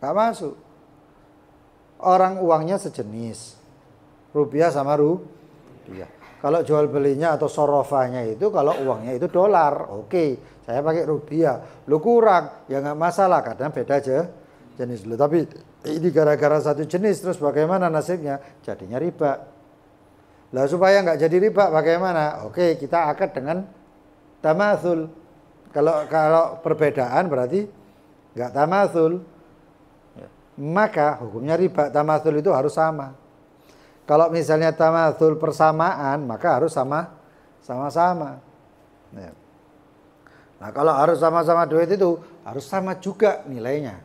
nggak masuk. Orang uangnya sejenis, rupiah sama rupiah. Kalau jual belinya atau sorofanya itu kalau uangnya itu dolar, oke, saya pakai rupiah. Lu kurang, ya nggak masalah karena beda aja jenis lu. Tapi ini gara-gara satu jenis terus bagaimana nasibnya? Jadinya riba. Lah supaya nggak jadi riba bagaimana? Oke, kita akad dengan tamatsul. Kalau perbedaan berarti nggak tamatsul. Maka hukumnya riba. Tamatsul itu harus sama. Kalau misalnya tamatsul persamaan, maka harus sama-sama. Nah, kalau harus sama-sama duit itu harus sama juga nilainya.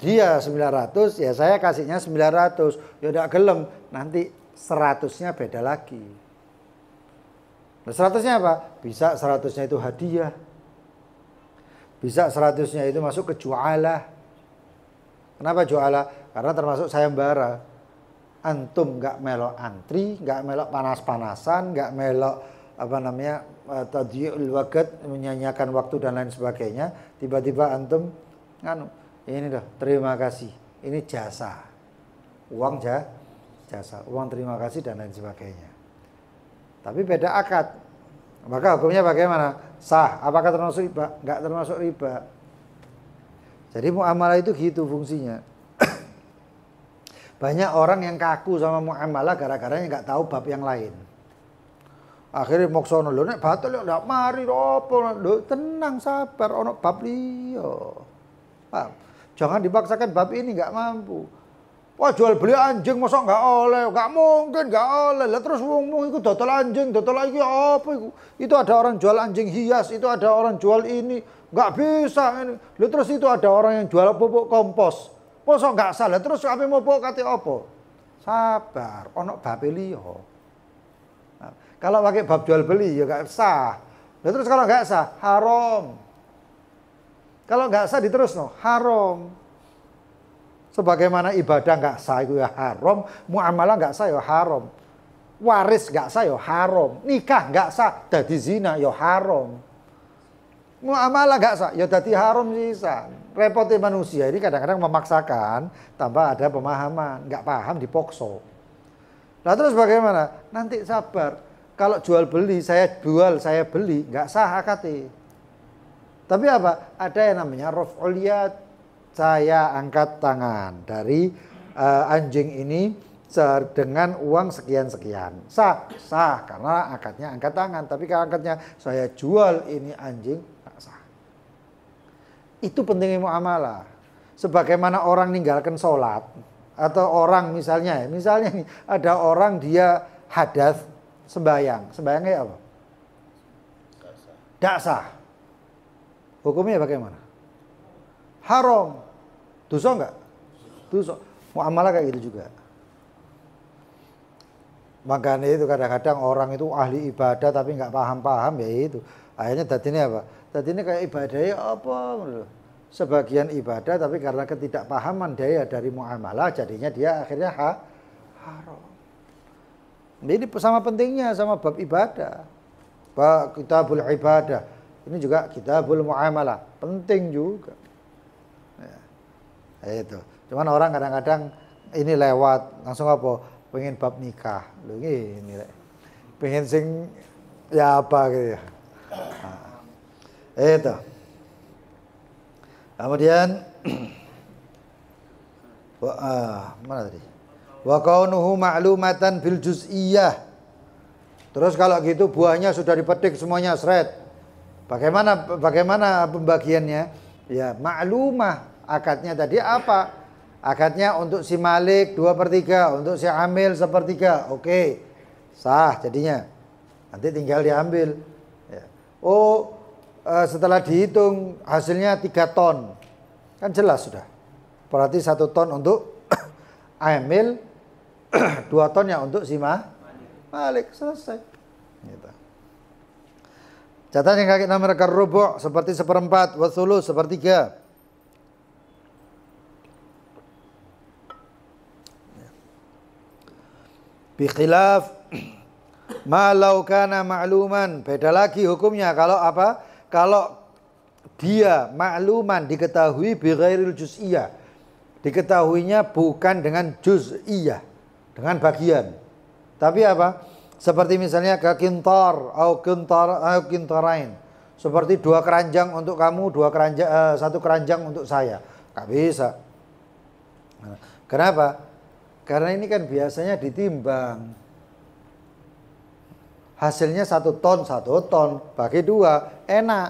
Dia 900, ya saya kasihnya 900. Ya udah gelem, nanti 100-nya beda lagi. Nah, 100-nya apa? Bisa 100-nya itu hadiah. Bisa 100-nya itu masuk ke jualah. Kenapa jualah? Karena termasuk sayembara. Antum nggak melok antri, nggak melok panas-panasan, nggak melok tadyi'ul waqt, menyanyiakan waktu dan lain sebagainya. Tiba-tiba antum ini dah, terima kasih. Ini jasa. Uang jasa, uang terima kasih dan lain sebagainya. Tapi beda akad. Maka hukumnya bagaimana? Sah. Apakah termasuk riba? Enggak termasuk riba. Jadi muamalah itu gitu fungsinya. Banyak orang yang kaku sama muamalah gara-garanya enggak tahu bab yang lain. Akhirnya moksono lho nek batal yo ndak mari opo lho, tenang sabar ono bab liya. Paham? Jangan dipaksakan bab ini enggak mampu. Wah jual beli anjing masa nggak oleh, nggak mungkin nggak oleh. Lah terus wong itu dodol anjing, dodol lagi apa itu? Itu ada orang jual anjing hias, itu ada orang jual ini, nggak bisa ini. Lah terus itu ada orang yang jual pupuk kompos, masa nggak salah. Terus apa mau pupuk kate apa? Sabar, ono bab liya. Nah, kalau pakai bab jual beli ya nggak sah. Lah terus kalau nggak sah haram. Kalau nggak sah diterus no haram. Sebagaimana ibadah nggak sah itu ya haram, muamalah nggak sah ya haram, waris nggak sah ya haram, nikah nggak sah jadi zina ya haram, muamalah nggak sah ya jadi haram sisa. Repotnya manusia ini kadang-kadang memaksakan tanpa ada pemahaman, nggak paham dipokso. Nah terus bagaimana? Nanti sabar. Kalau jual beli saya jual saya beli nggak sah akad. Tapi apa? Ada yang namanya raf'ul yad. Saya angkat tangan dari anjing ini dengan uang sekian-sekian. Sah karena akadnya angkat tangan. Tapi kalau akadnya saya jual ini anjing, tak sah. Itu pentingnya muamalah. Sebagaimana orang ninggalkan sholat atau orang misalnya nih ada orang dia hadas sembahyang. Sembahyangnya apa? Tak sah. Hukumnya bagaimana? Haram. Dosa enggak? Dosa. Muamalah kayak gitu juga. Makanya itu kadang-kadang orang itu ahli ibadah tapi nggak paham-paham ya itu. Akhirnya tadinya apa? Tadinya kayak ibadahnya apa? Sebagian ibadah tapi karena ketidakpahaman dia dari muamalah jadinya dia akhirnya haram. Ini sama pentingnya sama bab ibadah. Bab kitabul ibadah. Ini juga kitabul muamalah. Penting juga. Itu. Cuman orang kadang-kadang ini lewat langsung apa? Pengen bab nikah. Lho ini pengen sing ya apa gitu ya. Nah, itu. Kemudian mana tadi? Wa kaunuhu ma'lumatan bil juz'iyyah. Terus kalau gitu buahnya sudah dipetik semuanya seret. Bagaimana pembagiannya? Ya, maklumah. Akadnya tadi apa? Akadnya untuk si Malik 2/3, untuk si Amil 1/3. Oke, sah jadinya. Nanti tinggal diambil. Ya. Setelah dihitung hasilnya 3 ton. Kan jelas sudah. Berarti 1 ton untuk Amil, 2 ton ya untuk si Malik. Selesai. Gitu. Catatan yang kaki nomor rubu' seperti 1/4, wa thuluth 1/3. Bikhilaf ma law kana ma'luman. Beda lagi hukumnya kalau apa? Kalau dia ma'luman diketahui bi ghairil juz'iyyah. Diketahuinya bukan dengan juz'iyah, dengan bagian. Tapi apa? Seperti misalnya kekintar atau kintarain. Seperti 2 keranjang untuk kamu, 1 keranjang untuk saya. Gak bisa. Kenapa? Karena ini kan biasanya ditimbang. Hasilnya 1 ton, 1 ton. Bagi 2, enak.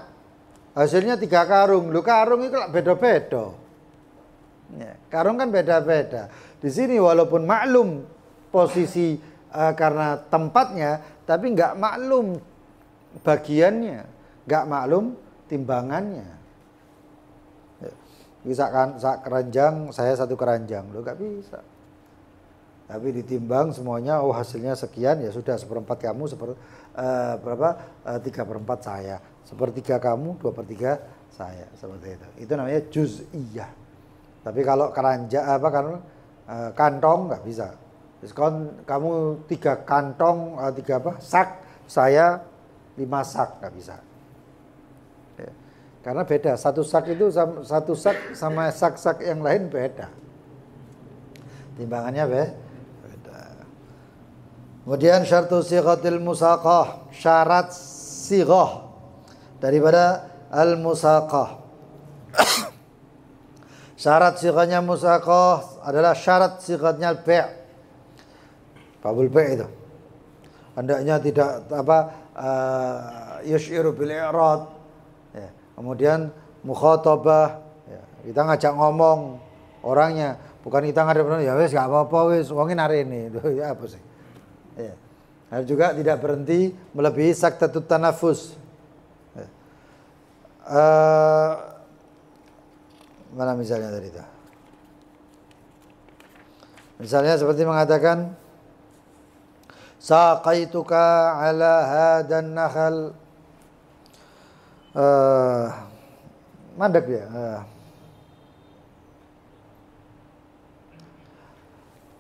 Hasilnya 3 karung. Loh, karung itu beda-beda. Ya, karung kan beda-beda. Di sini walaupun maklum posisi karena tempatnya, tapi nggak maklum bagiannya, nggak maklum timbangannya. Ya, bisa kan keranjang, saya 1 keranjang, loh nggak bisa. Tapi ditimbang semuanya, oh hasilnya sekian, ya sudah 1/4 kamu, 3/4 saya, 1/3 kamu, 2/3 saya, seperti itu. Itu namanya juz'iyah. Tapi kalau kantong nggak bisa. Kamu 3 kantong, 3 sak, saya 5 sak, nggak bisa. Ya. Karena beda, 1 sak itu 1 sak sama sak-sak yang lain beda. Timbangannya beda. Kemudian syartu sighatil musaqah, syarat sighah daripada al-musaqah. Syarat sighahnya musaqah adalah syarat sighahnya al-bai'. Babul bai' itu. Hendaknya tidak yushiru bil i'rad. Ya. Kemudian mukhatabah, ya. Kita ngajak ngomong orangnya, bukan kita ngadep ya wis gak apa-apa wis wong narene. Ya apa sih? Ya. Dan juga tidak berhenti melebihi saktatut tanafus. Ya. Mana misalnya tadi itu? Misalnya seperti mengatakan saqaituka ala hadan nakhal, mandek ya.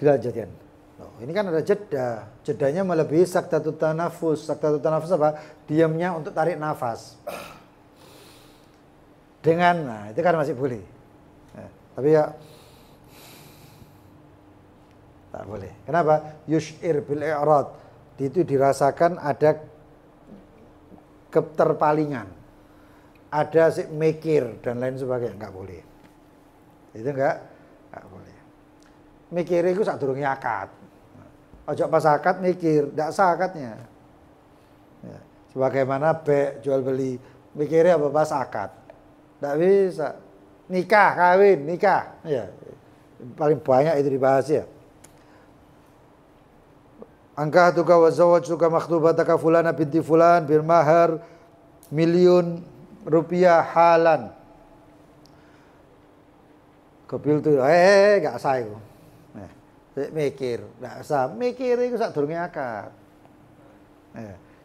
Dilanjutkan. Ini kan ada jeda. Jedanya melebihi saktatut tanafus. Saktatut tanafus apa? Diamnya untuk tarik nafas. Nah itu kan masih boleh. Tapi ya tak boleh. Kenapa? Yush'ir bil i'rad. Itu dirasakan ada keterpalingan. Ada mikir dan lain sebagainya. Enggak boleh. Itu enggak boleh. Mikir itu sadurunge akad. Ojo pas akad mikir, enggak sah akadnya. Ya. Sebagaimana jual beli, mikirnya apa pas akad. Enggak bisa. Nikah, kawin, nikah. Ya. Paling banyak itu dibahas ya. Ankahtuka wa zawwajtuka makhtubataka fulana binti fulan bil mahar Rp1.000.000 halan. Kebil tuh, gak sah itu. Mikir, gak sah. Mikir itu sadurunge akad.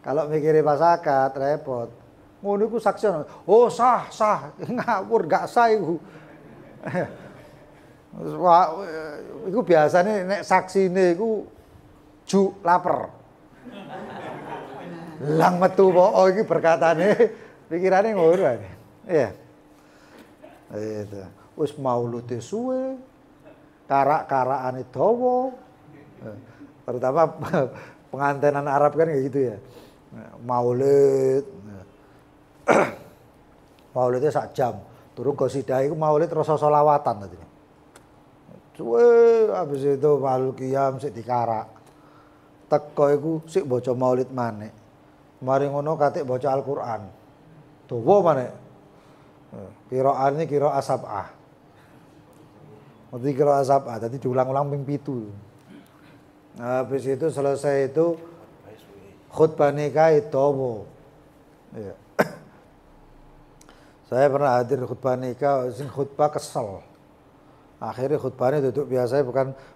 Kalau mikirnya pas akad repot. Ngono iku saksi. Oh sah, ngawur gak sah iku. Wah, iku biasane nek saksine iku lapar. Lang metu po iki berkatane pikirane ngono ae. Iya. Itu. Wis maulude suwe. Karak-karakane dawa. Terutama pengantenan Arab kan kayak gitu ya. Maulid. Maulidnya 1 jam. Turun qasidah iku maulid rasa selawatan tadi. Suwe habis itu malu qiyam sik dikarak. Teko iku sik baca maulid maneh. Mari ngono katik baca Al-Qur'an. Dawa maneh. Qiraane qiraah sab'ah. Mesti qiraah sab'ah, tadi diulang-ulang ping 7. Habis itu selesai itu khutbah nikah dawa. Ya. Saya pernah hadir khutbah nikah, sing khutbah kesel. Akhirnya khutbahnya duduk biasanya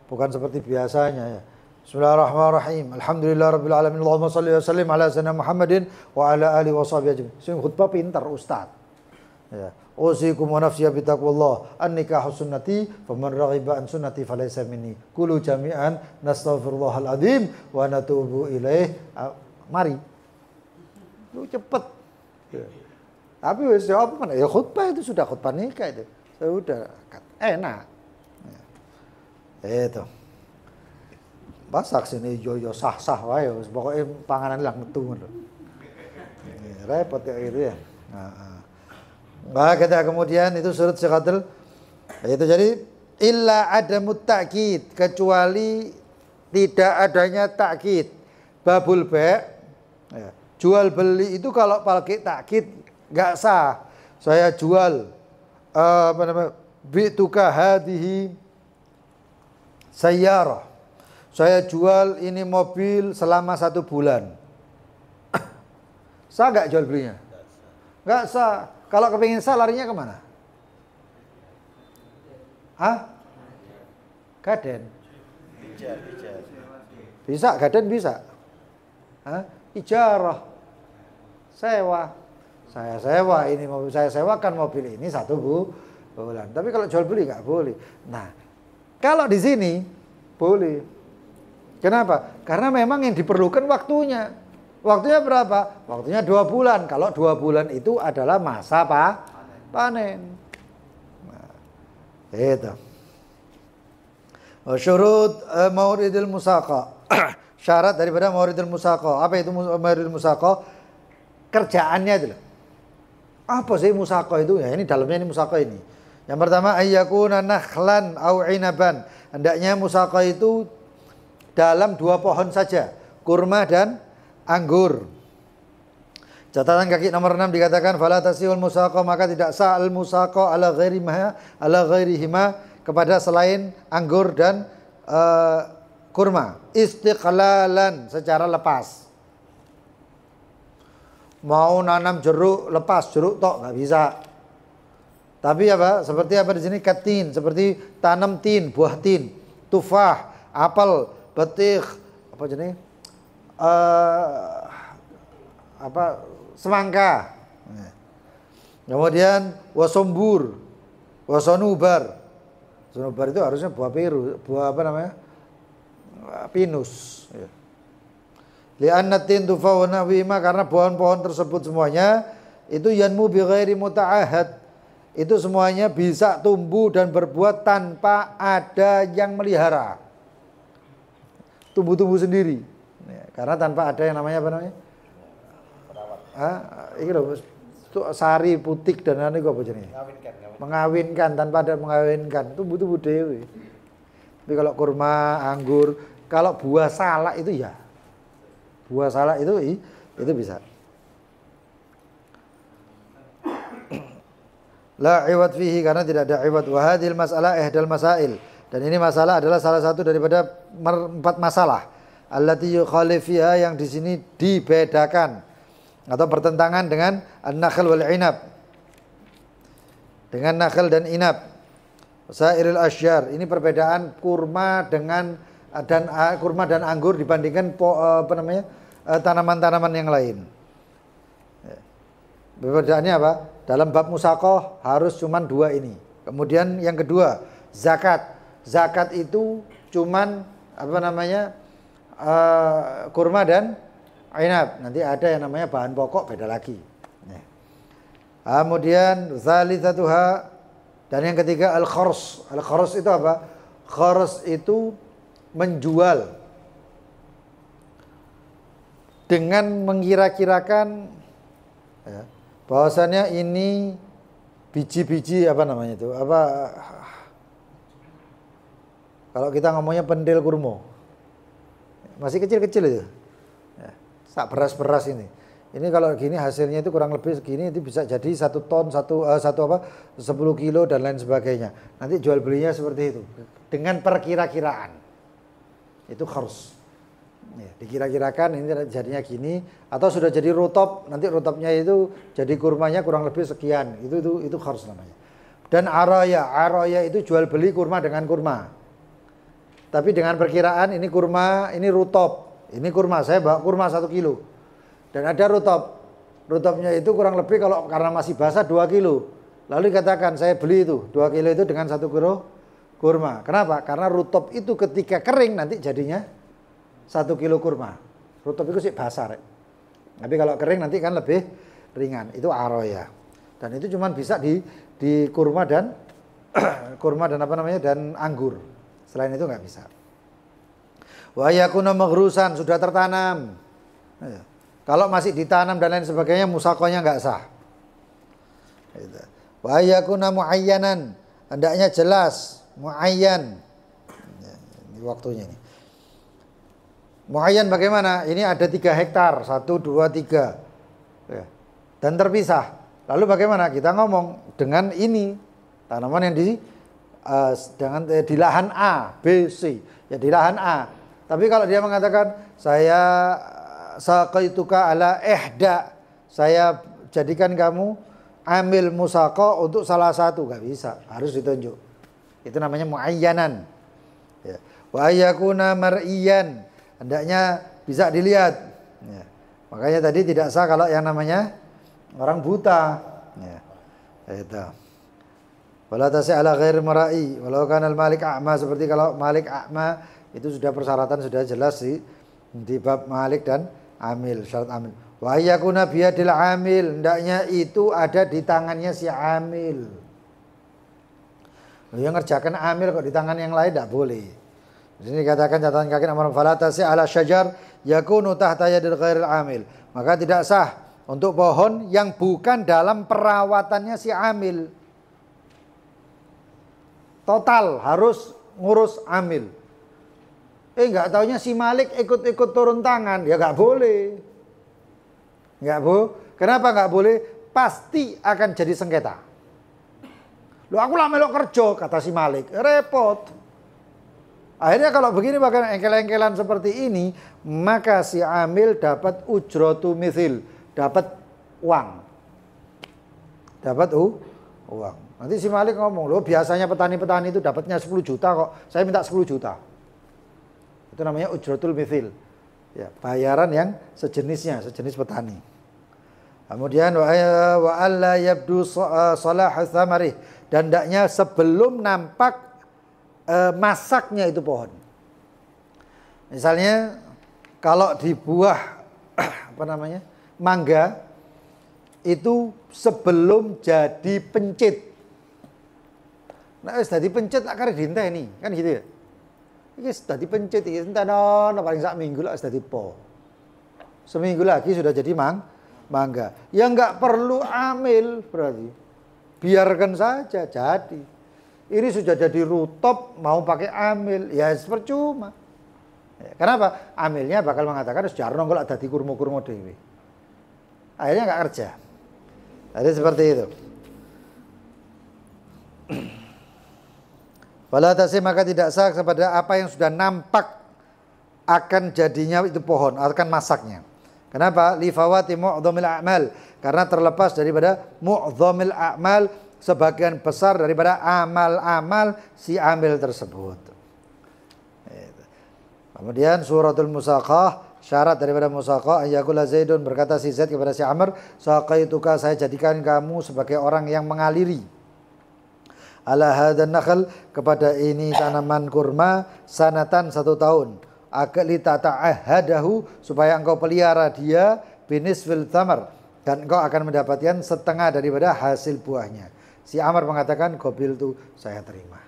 bukan seperti biasanya ya. Bismillahirrahmanirrahim. Alhamdulillahirabbil alamin. Allahumma shalli wa sallim ala sayyidina Muhammadin wa ala alihi washabihi ajmain. Sing khutbah pintar ustaz. Ya. Usikum wa nafsi bi taqwallah. An-nikahu sunnati, faman raghiba an sunnati falaysa minni. Qulu jami'an nastaghfirullahal azim wa natubu ilaih. Mari. Lu cepet. Ya. Tapi wis apa mana? Ya khutbah itu sudah khutbah nikah itu. Sudah enak. Itu. Masak sini yo sah-sah wae pokoke panganan lah metu ngono. Repot kayak gitu ya. Nah, kita kemudian itu surut siqatul itu jadi illa adamut ta'kid, kecuali tidak adanya ta'kid. Babul ba' ya. Jual beli itu kalau pakai ta'kid enggak sah. Saya jual apa namanya? Bi'tuka hadhihi sayyarah. Saya jual ini mobil selama 1 bulan. Sah nggak jual belinya? Nggak sah. Kalau kepingin sah larinya kemana? Hah? Gaden. Bisa, gaden bisa. Hah? Ijarah. Sewa. Saya sewa ini mobil, saya sewakan mobil ini 1 bulan. Tapi kalau jual beli nggak boleh. Nah, kalau di sini boleh. Kenapa? Karena memang yang diperlukan waktunya. Waktunya berapa? Waktunya 2 bulan. Kalau 2 bulan itu adalah masa panen. Nah, itu. Syurut mauridil musaqa. Syarat daripada mauridil musaqa. Apa itu mauridil musaqa? Kerjaannya itu loh. Apa sih musaqa itu? Ya ini dalamnya ini musaqa ini. Yang pertama ayyakuna nakhlan au inaban. Hendaknya musaqa itu dalam 2 pohon saja, kurma dan anggur. Catatan kaki nomor 6 dikatakan fala tasihul musaqa, maka tidak sah al musaqa ala ghairihima kepada selain anggur dan kurma, istiqlalan secara lepas. Mau nanam jeruk lepas jeruk tok nggak bisa. Tapi apa? Seperti apa di sini? Katin, seperti tanam tin, buah tin, tufah, apel, batik, apa jenis? Apa semangka. Kemudian wasombur, wasonubar. Sonubar itu harusnya buah peru, buah apa namanya? Pinus. Li'anna tin tufah wa nahwihima, karena pohon-pohon tersebut semuanya itu yanmu bi ghairi muta'ahad. Itu semuanya bisa tumbuh dan berbuat tanpa ada yang melihara. Tumbuh-tumbuh sendiri. Ya, karena tanpa ada yang namanya apa namanya? Ini loh, sari, putik dan anu apa jenis? Mengawinkan tanpa ada mengawinkan. Tumbuh-tumbuh dewe. Tapi kalau kurma, anggur, kalau buah salak itu ya. Buah salak itu bisa. La iwad fihi, karena tidak ada iwad. Wa hadhil mas'alah ihdal masail. Dan ini masalah adalah salah satu daripada 4 masalah allati yukhalif fiha, yang di sini dibedakan atau bertentangan dengan an-nakhl wal inab, dengan nakhl dan inab. Sairil asyjar, ini perbedaan kurma dengan kurma dan anggur dibandingkan tanaman-tanaman yang lain. Perbedaannya apa? Dalam bab musaqah harus cuman 2 ini. Kemudian yang kedua, zakat. Zakat itu cuman apa namanya? Kurma dan inab. Nanti ada yang namanya bahan pokok, beda lagi. Kemudian zalitsatuha, dan yang ketiga al-khars. Al-khars itu apa? Khars itu menjual dengan mengira-kirakan ya, bahwasannya ini biji-biji apa namanya itu? Apa kalau kita ngomongnya pendil kurma. Masih kecil-kecil itu. Ya, sak beras-beras ini. Ini kalau gini hasilnya itu kurang lebih segini, itu bisa jadi 1 ton, 10 kilo dan lain sebagainya. Nanti jual belinya seperti itu dengan perkira-kiraan. Itu khars. Ya, dikira-kirakan ini jadinya gini, atau sudah jadi rutop, nanti rutopnya itu jadi kurmanya kurang lebih sekian. Itu khars namanya. Dan araya itu jual beli kurma dengan kurma. Tapi dengan perkiraan ini kurma, ini rutop. Ini kurma, saya bawa kurma 1 kilo. Dan ada rutop. Rutopnya itu kurang lebih kalau karena masih basah 2 kilo. Lalu dikatakan saya beli itu 2 kilo itu dengan 1 kilo kurma. Kenapa? Karena rutop itu ketika kering nanti jadinya 1 kilo kurma. Rutop itu sih basah. Tapi kalau kering nanti kan lebih ringan. Itu aroya. Dan itu cuma bisa di kurma dan kurma dan apa namanya dan anggur. Selain itu nggak bisa. Wa yakuna maghrusan, sudah tertanam. Kalau masih ditanam dan lain sebagainya, musaqahnya nggak sah. Wa yakuna muayyanan, hendaknya jelas, muayyan. Ini waktunya ini. Muayyan bagaimana? Ini ada 3 hektar, 1, 2, 3. Dan terpisah. Lalu bagaimana? Kita ngomong dengan ini tanaman yang di lahan A, B, C. Ya di lahan A. Tapi kalau dia mengatakan saya saqaituka ala ihda, saya jadikan kamu amil musaqah untuk salah satu, nggak bisa, harus ditunjuk. Itu namanya muayyanan. Ya. Wa yakuna mar'iyan, hendaknya bisa dilihat. Ya. Makanya tadi tidak sah kalau yang namanya orang buta. Ya. Itu. Wala tasi ala ghairi mara'i, walau kana al-malik a'ma, seperti kalau malik a'ma itu sudah persyaratan sudah jelas sih di bab malik dan amil, syarat amil. Wa yakuna biyadil amil, hendaknya itu ada di tangannya si amil. Yang ngerjakan amil kok di tangan yang lain tidak boleh. Di sini dikatakan catatan kaki nomor falatasi ala syajar yakunu tahta yadil ghairil amil. Maka tidak sah untuk pohon yang bukan dalam perawatannya si amil. Total harus ngurus amil. Nggak taunya si Malik ikut-ikut turun tangan, ya nggak boleh. Nggak bu. Kenapa nggak boleh? Pasti akan jadi sengketa. Loh aku lah melok kerja, kata si Malik, repot. Akhirnya kalau begini bahkan engkel-engkelan seperti ini, maka si amil dapat ujratu mithil, dapat uang. Dapat uang. Nanti si Malik ngomong, loh biasanya petani-petani itu dapatnya 10 juta kok, saya minta 10 juta. Itu namanya ujratul mithil. Ya, bayaran yang sejenisnya, sejenis petani. Kemudian wa alla yabdu salahu thamarih, dan hendaknya sebelum nampak masaknya itu pohon. Misalnya kalau di buah apa namanya? Mangga itu sebelum jadi pencit. Nah, sudah dipencit akar dinteni, kan gitu ya. Ini sudah dipencet, entah paling sak minggu lah sudah dipo. Seminggu lagi sudah jadi mangga. Ya nggak perlu amil berarti. Biarkan saja jadi. Ini sudah jadi rutop mau pakai amil, ya percuma. Ya, kenapa? Amilnya bakal mengatakan sejarno kok dadi kurma-kurma dhewe. Akhirnya nggak kerja. Jadi seperti itu. Wala tasih, maka tidak sah kepada apa yang sudah nampak akan jadinya itu pohon, akan masaknya. Kenapa? Li fawati mu'dhamil a'mal, karena terlepas daripada mu'dhamil a'mal, sebagian besar daripada amal-amal si amil tersebut. Kemudian suratul musaqah, syarat daripada musaqah, ayyakula Zaidun, berkata si Zaid kepada si Amr, saqaituka, saya jadikan kamu sebagai orang yang mengaliri ala hadan nakhl, kepada ini tanaman kurma, sanatan 1 tahun, akli tata'ahadahu, supaya engkau pelihara dia, binisfil thamar, dan engkau akan mendapatkan setengah daripada hasil buahnya. Si Amr mengatakan, qabil tu, saya terima.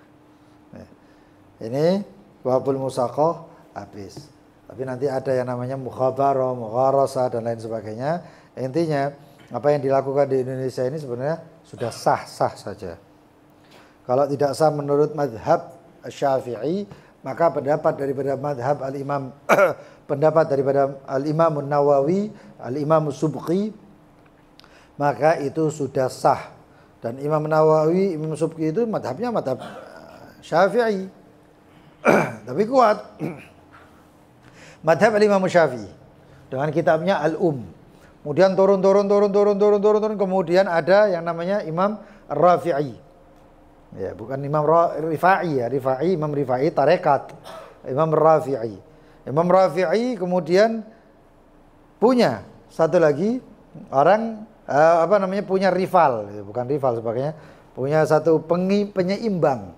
Ini wabul musaqah habis. Tapi nanti ada yang namanya mukhabarah, mugharasah dan lain sebagainya. Intinya apa yang dilakukan di Indonesia ini sebenarnya sudah sah-sah saja. Kalau tidak sah menurut madhab Syafi'i, maka pendapat daripada madhab al-imam pendapat daripada al-imam Nawawi, al-imam Subki, maka itu sudah sah. Dan Imam Nawawi, Imam Subki itu madhabnya madhab Syafi'i. Tapi kuat. Madhab al-imam Syafi'i dengan kitabnya Al-Um. Kemudian turun, kemudian ada yang namanya Imam Rafi'i. Ya, bukan Imam Rifai ya, Imam Rifai tarekat. Imam Rafi'i. Imam Rafi'i kemudian punya satu lagi orang punya rival, bukan rival sebagainya, punya satu penyeimbang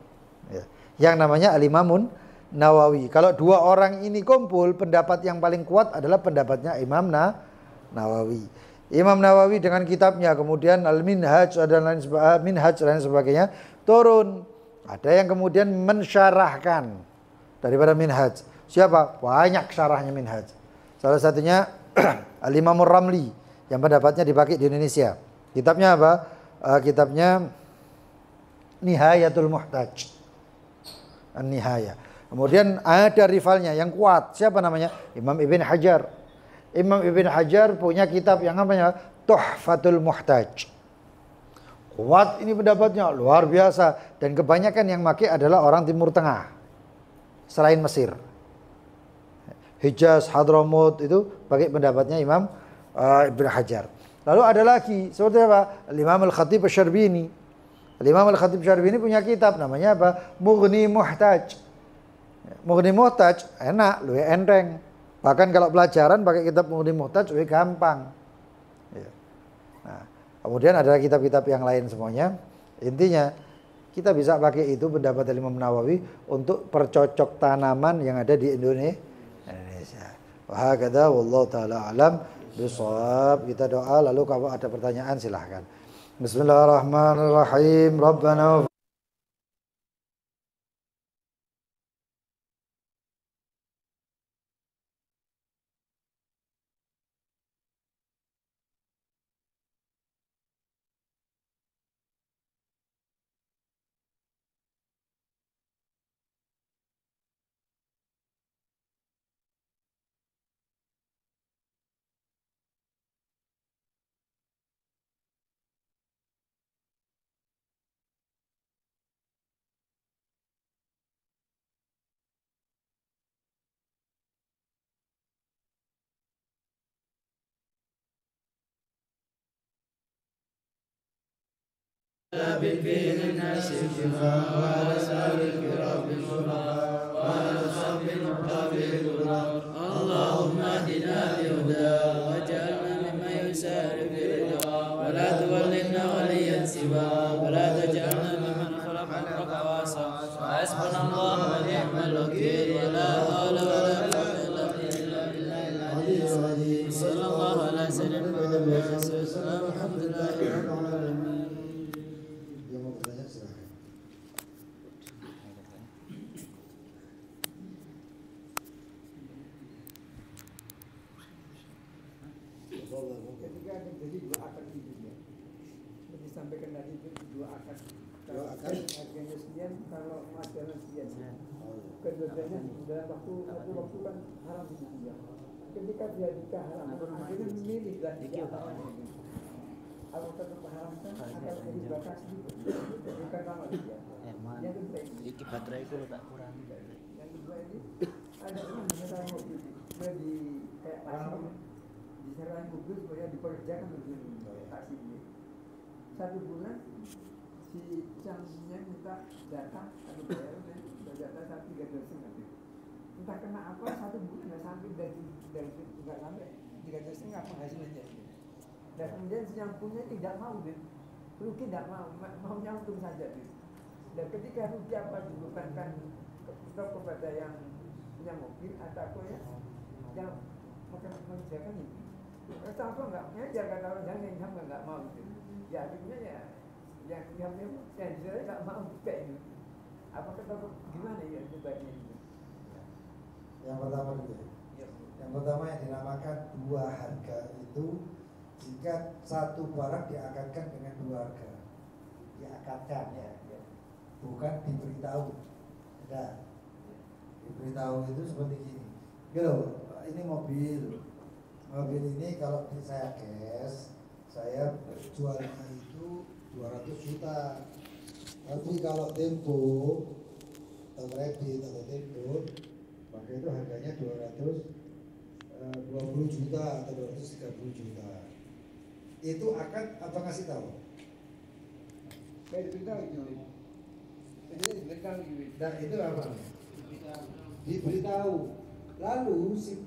ya, yang namanya Al-Imamun Nawawi. Kalau 2 orang ini kumpul, pendapat yang paling kuat adalah pendapatnya Imam Nawawi. Imam Nawawi dengan kitabnya, kemudian Al-Minhaj dan lain sebagainya turun. Ada yang kemudian mensyarahkan daripada Minhaj. Siapa? Banyak syarahnya Minhaj. Salah satunya Al-Imamur Ramli yang pendapatnya dipakai di Indonesia. Kitabnya apa? Kitabnya Nihayatul Muhtaj. An-Nihaya. Kemudian ada rivalnya yang kuat. Siapa namanya? Imam Ibn Hajar. Imam Ibn Hajar punya kitab yang namanya Tuhfatul Muhtaj. Kuat ini pendapatnya, luar biasa. Dan kebanyakan yang pakai adalah orang Timur Tengah. Selain Mesir. Hijaz, Hadramut itu pakai pendapatnya Imam Ibn Hajar. Lalu ada lagi, seperti apa? Imam Al-Khatib Asy-Syarbini. Imam Al-Khatib Asy-Syarbini punya kitab namanya apa? Mughni Muhtaj. Mughni Muhtaj enak, lebih enteng. Bahkan kalau pelajaran pakai kitab Mughni Muhtaj lebih gampang. Ya. Nah, kemudian ada kitab-kitab yang lain semuanya. Intinya kita bisa pakai itu pendapat Imam Nawawi untuk percocok tanaman yang ada di Indonesia. Wahakadha wallahu taala alam bisawab. Kita doa lalu kalau ada pertanyaan silahkan. Bismillahirrahmanirrahim. Rabbana بالفعل الناس الشفاء وعلى سائر الكرام الشرفاء وعلى الصحب المحتفظ الغرام اللهم اهدنا بهدى واجعلنا ممن يسار برضا ولا تولنا وليا سوى ولا تجعلنا ممن خلق امرك واسع حسبنا الله ونعم الوكيل ولا حول ولا قوه الا بالله العلي العظيم صلى الله على سيدنا محمد الحمد لله رب العالمين. Ketika jadi dua akad hidupnya, disampaikan tadi itu dua akad. Kalau harganya sekian, kalau majalah sekian. Kedua-duanya dalam waktu kan haram hidupnya. Ketika dia nikah haram, akhirnya memilih dan kalau tetap haramkan akan jadi bakas bukan nama dia. Yang kedua Iki baterai itu tak kurang. Yang kedua ini ada yang menyerang mobil, dia di kayak taksi. Diserang mobil supaya dipekerjakan untuk taksi ini. 1 bulan si sanksinya minta data atau bayar data 3,5. Entah kena apa 1 bulan nggak sampai dari nggak sampai 3,5 penghasilannya. Dan kemudian si yang punya tidak mau rugi tidak maunya untung saja. Dan ketika rugi apa dibebankan kepada yang punya mobil atau yang mengerjakan ini. Kata apa enggak ngajar kata orang jangan nggak mau gitu. Ya akhirnya ya yang saya nggak mau juga ini. Apa kata gimana ya sebaiknya itu? Yang pertama dulu. Yang pertama yang dinamakan dua harga itu jika satu barang diakadkan dengan dua harga. Diakadkan ya. Bukan diberitahu. Ada. Diberitahu itu seperti gini. Gitu, ini mobil ini kalau saya cash, saya jualnya itu 200 juta. Tapi kalau tempo atau kredit atau tempo, maka itu harganya 220 juta atau 230 juta. Itu akan apa ngasih tahu? Kayak diberitahu itu. Jadi diberitahu gitu. Dan itu apa? Diberitahu. Lalu si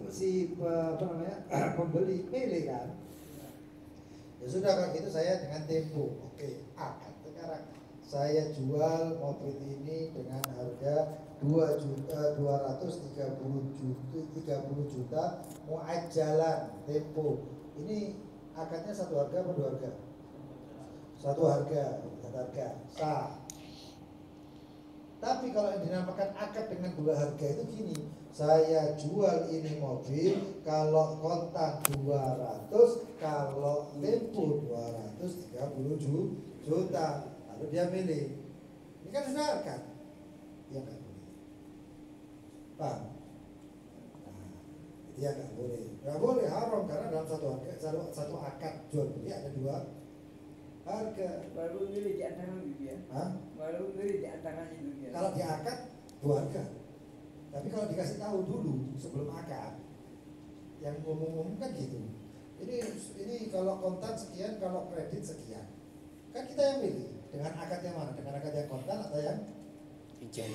pembeli pilih kan, ya sudah kalau gitu saya dengan tempo, oke, akan sekarang saya jual mobil ini dengan harga 230 juta muajalan tempo. Ini akadnya satu harga apa dua harga? Satu harga sah. Tapi kalau yang dinamakan akad dengan dua harga itu gini, saya jual ini mobil kalau kontan 200, kalau tempo 230 juta. Lalu dia milih. Ini kan sudah akad. Dia nggak boleh. Paham? Nah, dia nggak boleh. Nggak boleh, haram, karena dalam satu akad jual beli ada dua harga. Baru milih di antara itu ya. Hah? Baru milih di antara itu ya. Kalau di akad dua harga. Tapi kalau dikasih tahu dulu sebelum akad, yang umum-umum kan gitu. Ini kalau kontan sekian, kalau kredit sekian. Kan kita yang milih dengan akad yang mana? Dengan akad yang kontan atau yang pinjam.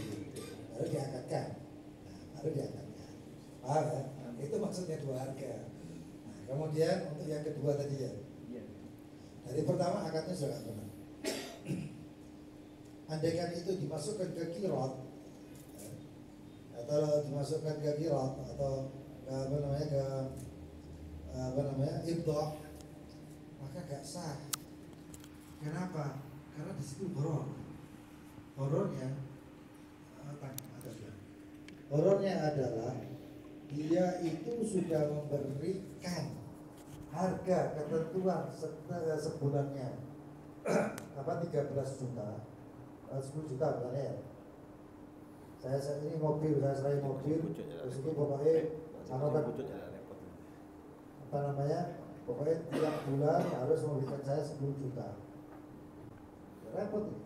baru diangkatkan. Nah, baru diangkatkan. Paham ya? Itu maksudnya dua harga. Nah, kemudian untuk yang kedua tadi ya. Iya. Dari pertama akadnya sudah nggak benar. Andaikan itu dimasukkan ke kirot, atau dimasukkan ke kirot, atau ibdah, maka gak sah. Kenapa? Karena di situ horor. Horornya adalah dia itu sudah memberikan harga ketentuan sebulannya apa 13 juta, 10 juta bukannya ya. Saya ini mobil, saya serahin mobil, terus itu pokoknya pokoknya tiap bulan harus memberikan saya 10 juta. Repot ini.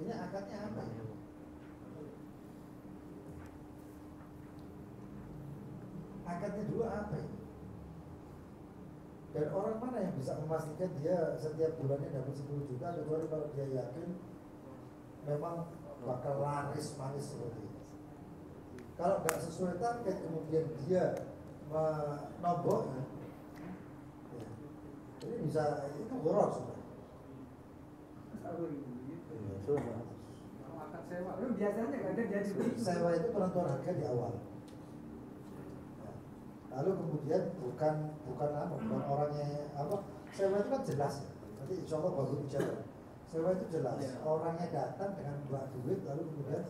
Ini akadnya apa ya? Akadnya dulu apa ya? Dan orang mana yang bisa memastikan dia setiap bulannya dapat 10 juta, kecuali kalau dia yakin memang bakal laris manis seperti itu. Kalau nggak sesuai target kemudian dia menomboknya, ya, ini bisa itu horor sudah. Akad sewa. Lu biasanya kadang jadi Sewa itu penentuan harga di awal. Ya. Lalu kemudian bukan orangnya apa? Sewa itu kan jelas ya. Nanti insya Allah bagus bicara. Sewa itu jelas. Orangnya datang dengan bawa duit, lalu kemudian,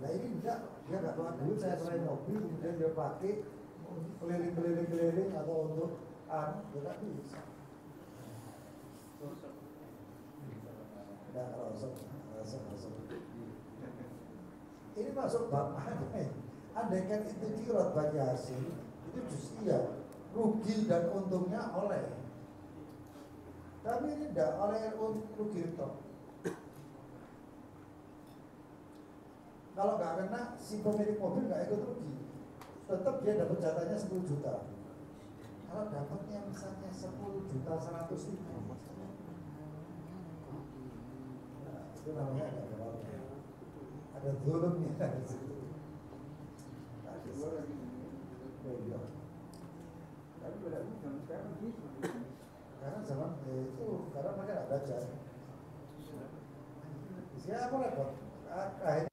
nah ini enggak, dia nggak bawa duit, saya selain mobil, kemudian dia pakai keliling atau untuk tidak bisa. Tidak rosok. Ini masuk bab aneh. Andaikan itu kirot bagi hasil, itu justru ya rugi dan untungnya oleh. Tapi ini tidak oleh rugi itu. Kalau nggak kena, si pemilik mobil nggak ikut rugi. Tetap dia dapat jatahnya 10 juta. Kalau dapatnya misalnya 10 juta 100 ribu, nah, itu namanya ada apa-apa. Ada zulumnya di situ. Tapi berarti sekarang gitu. Karena zaman itu karena mereka nggak belajar. Siapa repot? Akhirnya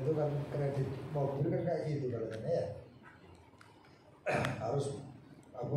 itu kan kredit mobil kan kayak gitu katanya ya. Harus